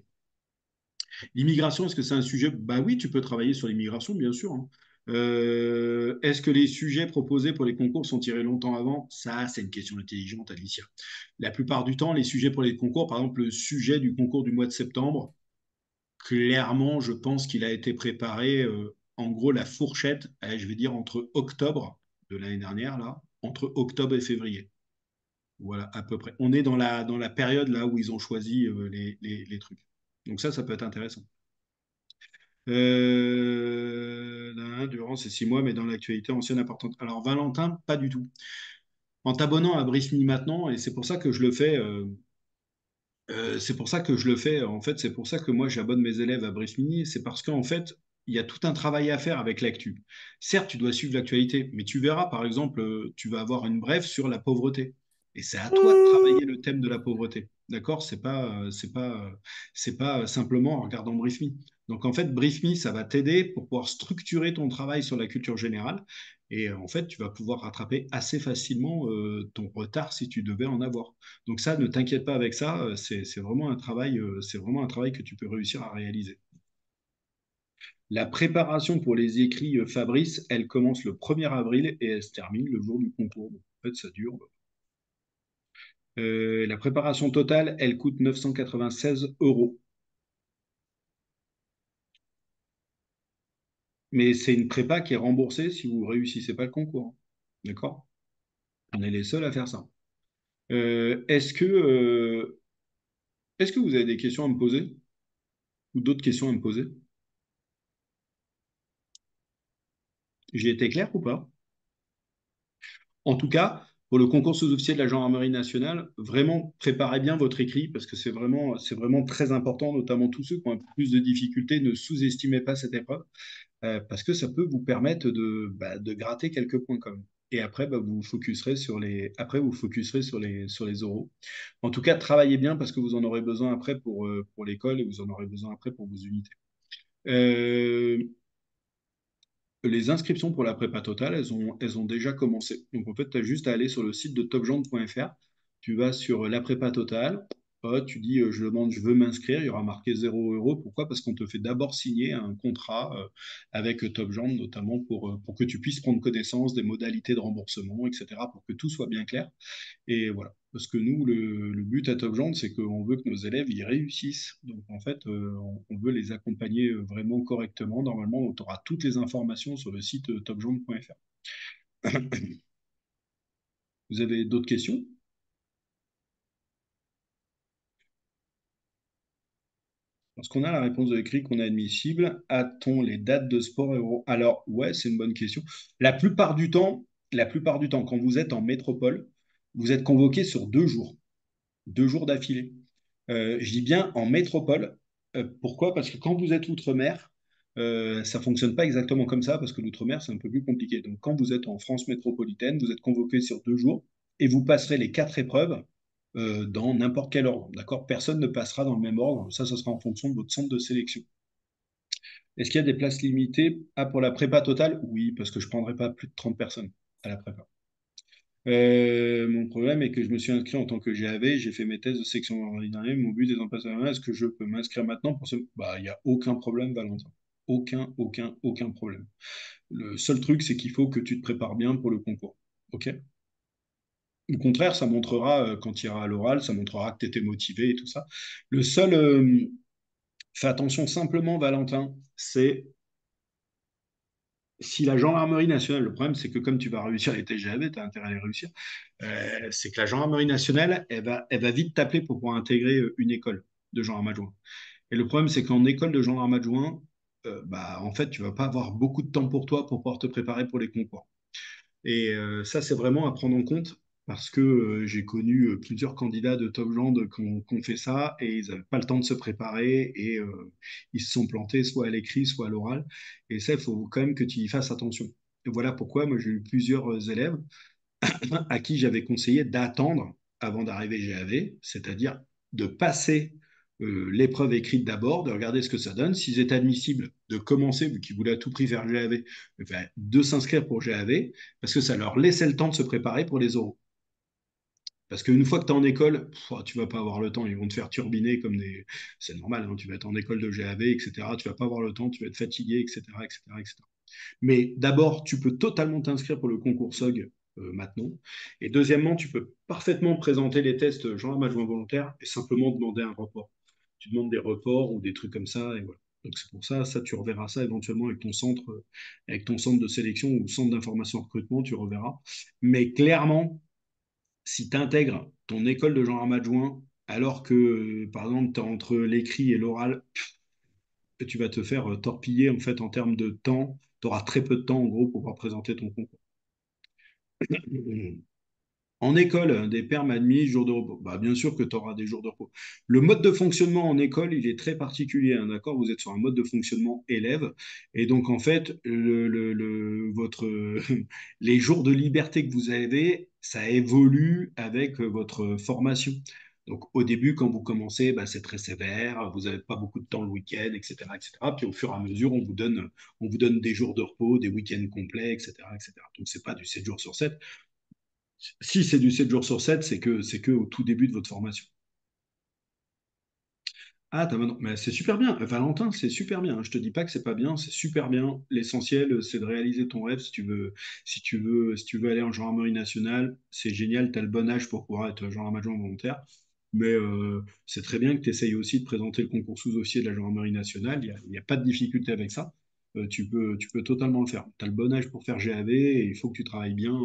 L'immigration, est-ce que c'est un sujet? Bah oui, tu peux travailler sur l'immigration, bien sûr, hein. Est-ce que les sujets proposés pour les concours sont tirés longtemps avant? Ça, c'est une question intelligente, Alicia. La plupart du temps, les sujets pour les concours, par exemple, le sujet du concours du mois de septembre, clairement, je pense qu'il a été préparé, en gros, la fourchette, je vais dire, entre octobre de l'année dernière, là, entre octobre et février. Voilà, à peu près. On est dans la période là où ils ont choisi les trucs. Donc ça peut être intéressant. Durant ces 6 mois, mais dans l'actualité ancienne importante. Alors, Valentin, pas du tout. En t'abonnant à Brismi maintenant, et c'est pour ça que je le fais, c'est pour ça que je le fais, en fait, c'est pour ça que moi j'abonne mes élèves à Brismi, c'est parce qu'en fait, il y a tout un travail à faire avec l'actu. Certes, tu dois suivre l'actualité, mais tu verras, par exemple, tu vas avoir une brève sur la pauvreté. Et c'est à toi de travailler le thème de la pauvreté. D'accord? C'est pas simplement en regardant Brief Me. Donc en fait, Brief Me, ça va t'aider pour pouvoir structurer ton travail sur la culture générale. Et en fait, tu vas pouvoir rattraper assez facilement ton retard si tu devais en avoir. Donc ça, ne t'inquiète pas avec ça. C'est vraiment un travail que tu peux réussir à réaliser. La préparation pour les écrits Fabrice, elle commence le 1er avril et elle se termine le jour du concours. Donc, en fait, ça dure. La préparation totale, elle coûte 996 €. Mais c'est une prépa qui est remboursée si vous réussissez pas le concours. D'accord? On est les seuls à faire ça. Euh, est-ce que, euh, est-ce que vous avez des questions à me poser ou d'autres questions à me poser? J'ai été clair ou pas? En tout cas, pour le concours sous-officier de la gendarmerie nationale, vraiment préparez bien votre écrit parce que c'est vraiment très important, notamment tous ceux qui ont un peu plus de difficultés. Ne sous-estimez pas cette épreuve parce que ça peut vous permettre de gratter quelques points quand même. Et après, vous vous focuserez après, vous vous focuserez sur les oraux. En tout cas, travaillez bien parce que vous en aurez besoin après pour l'école et vous en aurez besoin après pour vos unités. Euh, les inscriptions pour la prépa totale, elles ont déjà commencé. Donc en fait, tu as juste à aller sur le site de topgendre.fr. Tu vas sur la prépa totale. Tu dis je demande, je veux m'inscrire. Il y aura marqué 0 €. Pourquoi? Parce qu'on te fait d'abord signer un contrat avec TopGendre, notamment pour que tu puisses prendre connaissance des modalités de remboursement, etc., pour que tout soit bien clair. Et voilà. Parce que nous, le but à Top Gendre, c'est qu'on veut que nos élèves y réussissent. Donc, en fait, on veut les accompagner vraiment correctement. Normalement, on aura toutes les informations sur le site topgendre.fr. Vous avez d'autres questions? Lorsqu'on a la réponse de l'écrit qu'on est admissible, a-t-on les dates de sport euro? Alors, ouais, c'est une bonne question. La plupart du temps, la plupart du temps, quand vous êtes en métropole, vous êtes convoqué sur 2 jours. 2 jours d'affilée. Je dis bien en métropole. Pourquoi? Parce que quand vous êtes outre-mer, ça ne fonctionne pas exactement comme ça, parce que l'outre-mer, c'est un peu plus compliqué. Donc, quand vous êtes en France métropolitaine, vous êtes convoqué sur 2 jours et vous passerez les 4 épreuves dans n'importe quel ordre. D'accord? Personne ne passera dans le même ordre. Ça sera en fonction de votre centre de sélection. Est-ce qu'il y a des places limitées? Ah, pour la prépa totale? Oui, parce que je ne prendrai pas plus de 30 personnes à la prépa. Mon problème est que je me suis inscrit en tant que GAV, j'ai fait mes thèses de section vendredi dernier, mon but est d'en passer à la. Est-ce que je peux m'inscrire maintenant pour ce... Bah, il n'y a aucun problème, Valentin. Aucun problème. Le seul truc, c'est qu'il faut que tu te prépares bien pour le concours. OK? Au contraire, ça montrera, quand tu iras à l'oral, ça montrera que tu étais motivé et tout ça. Le seul, fais attention simplement, Valentin, c'est si la gendarmerie nationale, le problème, c'est que comme tu vas réussir les TGAV, tu as intérêt à les réussir, c'est que la gendarmerie nationale, elle va vite t'appeler pour pouvoir intégrer une école de gendarme adjoint. Et le problème, c'est qu'en école de gendarme adjoint, en fait, tu vas pas avoir beaucoup de temps pour toi pour pouvoir te préparer pour les concours. Et ça, c'est vraiment à prendre en compte parce que j'ai connu plusieurs candidats de Top Gens qui ont fait ça et ils n'avaient pas le temps de se préparer et ils se sont plantés soit à l'écrit, soit à l'oral. Et ça, il faut quand même que tu y fasses attention. Et voilà pourquoi moi j'ai eu plusieurs élèves à qui j'avais conseillé d'attendre avant d'arriver GAV, c'est-à-dire de passer l'épreuve écrite d'abord, de regarder ce que ça donne. S'ils étaient admissibles, de commencer, vu qu'ils voulaient à tout prix faire GAV, de s'inscrire pour GAV, parce que ça leur laissait le temps de se préparer pour les oraux. Parce qu'une fois que tu es en école, tu vas pas avoir le temps. Ils vont te faire turbiner comme des. C'est normal, hein, tu vas être en école de GAV, etc. Tu vas pas avoir le temps, tu vas être fatigué, etc., etc., etc. Mais d'abord, tu peux totalement t'inscrire pour le concours SOG maintenant. Et deuxièmement, tu peux parfaitement présenter les tests gendarme adjoint volontaire et simplement demander un report. Tu demandes des reports ou des trucs comme ça, et voilà. Donc c'est pour ça, tu reverras ça éventuellement avec ton centre de sélection ou centre d'information recrutement, tu reverras. Mais clairement, si tu intègres ton école de gendarme adjoint, alors que, par exemple, tu es entre l'écrit et l'oral, tu vas te faire torpiller en fait en termes de temps. Tu auras très peu de temps en gros pour pouvoir présenter ton concours. En école, des permes admis, jours de repos. Bah, bien sûr que tu auras des jours de repos. Le mode de fonctionnement en école, il est très particulier, hein, d'accord? Vous êtes sur un mode de fonctionnement élève. Et donc, en fait, les jours de liberté que vous avez, ça évolue avec votre formation. Donc au début, quand vous commencez, bah, c'est très sévère, vous n'avez pas beaucoup de temps le week-end, etc., etc. Puis au fur et à mesure, on vous donne des jours de repos, des week-ends complets, etc., etc. Donc c'est pas du 7 jours sur 7. Si c'est du 7 jours sur 7, c'est que au tout début de votre formation. Ah, mais c'est super bien. Valentin, c'est super bien. Je te dis pas que c'est pas bien, c'est super bien. L'essentiel, c'est de réaliser ton rêve si tu veux aller en gendarmerie nationale. C'est génial, tu as le bon âge pour pouvoir être gendarme adjoint volontaire. Mais c'est très bien que tu essayes aussi de présenter le concours sous-officier de la gendarmerie nationale. Il y a pas de difficulté avec ça. Tu peux totalement le faire. Tu as le bon âge pour faire GAV et il faut que tu travailles bien.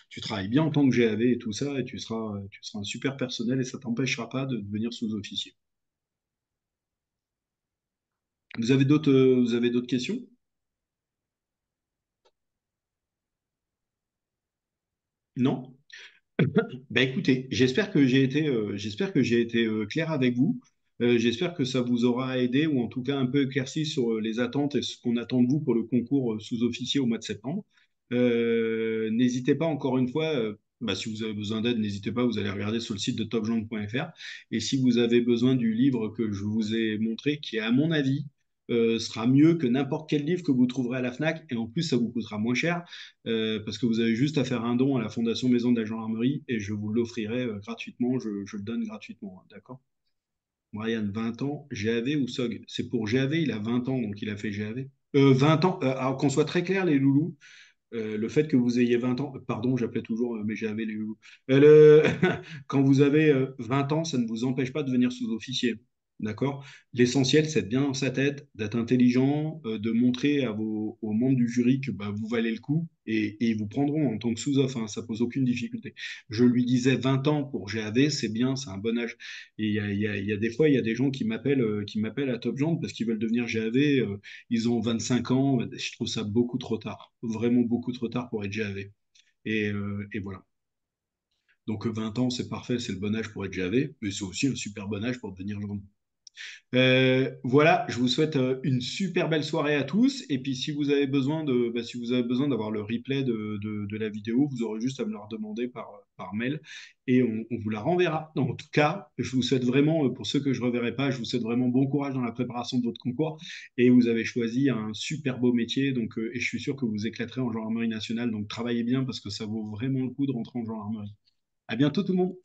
Tu travailles bien en tant que GAV et tout ça, et tu seras un super personnel et ça t'empêchera pas de devenir sous-officier. Vous avez d'autres questions? Non? Bah écoutez, j'espère que j'ai été clair avec vous. J'espère que ça vous aura aidé ou en tout cas un peu éclairci sur les attentes et ce qu'on attend de vous pour le concours sous-officier au mois de septembre. N'hésitez pas encore une fois, bah, si vous avez besoin d'aide, n'hésitez pas, vous allez regarder sur le site de topjoint.fr. Et si vous avez besoin du livre que je vous ai montré, qui à mon avis sera mieux que n'importe quel livre que vous trouverez à la FNAC, et en plus ça vous coûtera moins cher parce que vous avez juste à faire un don à la Fondation Maison de la Gendarmerie et je vous l'offrirai gratuitement, je le donne gratuitement, hein, d'accord? Brian, 20 ans, GAV ou SOG? C'est pour GAV, il a 20 ans, donc il a fait GAV. 20 ans, alors qu'on soit très clair, les loulous, le fait que vous ayez 20 ans, pardon, j'appelais toujours mes GAV les loulous. Quand vous avez 20 ans, ça ne vous empêche pas de devenir sous-officier. D'accord? L'essentiel, c'est d'être bien dans sa tête, d'être intelligent, de montrer aux membres du jury que bah, vous valez le coup et ils vous prendront en tant que sous-off, hein, ça pose aucune difficulté. Je lui disais 20 ans pour GAV, c'est bien, c'est un bon âge. Et il y a des fois, il y a des gens qui m'appellent à Top Gens parce qu'ils veulent devenir GAV, ils ont 25 ans, je trouve ça beaucoup trop tard, vraiment beaucoup trop tard pour être GAV. Et voilà. Donc 20 ans, c'est parfait, c'est le bon âge pour être GAV, mais c'est aussi un super bon âge pour devenir gendarme. Voilà, je vous souhaite une super belle soirée à tous. Et puis, si vous avez besoin si vous avez besoin d'avoir le replay de la vidéo, vous aurez juste à me le redemander par mail et on vous la renverra. En tout cas, je vous souhaite vraiment, pour ceux que je ne reverrai pas, je vous souhaite vraiment bon courage dans la préparation de votre concours. Et vous avez choisi un super beau métier, donc, et je suis sûr que vous éclaterez en gendarmerie nationale. Donc, travaillez bien parce que ça vaut vraiment le coup de rentrer en gendarmerie. À bientôt tout le monde.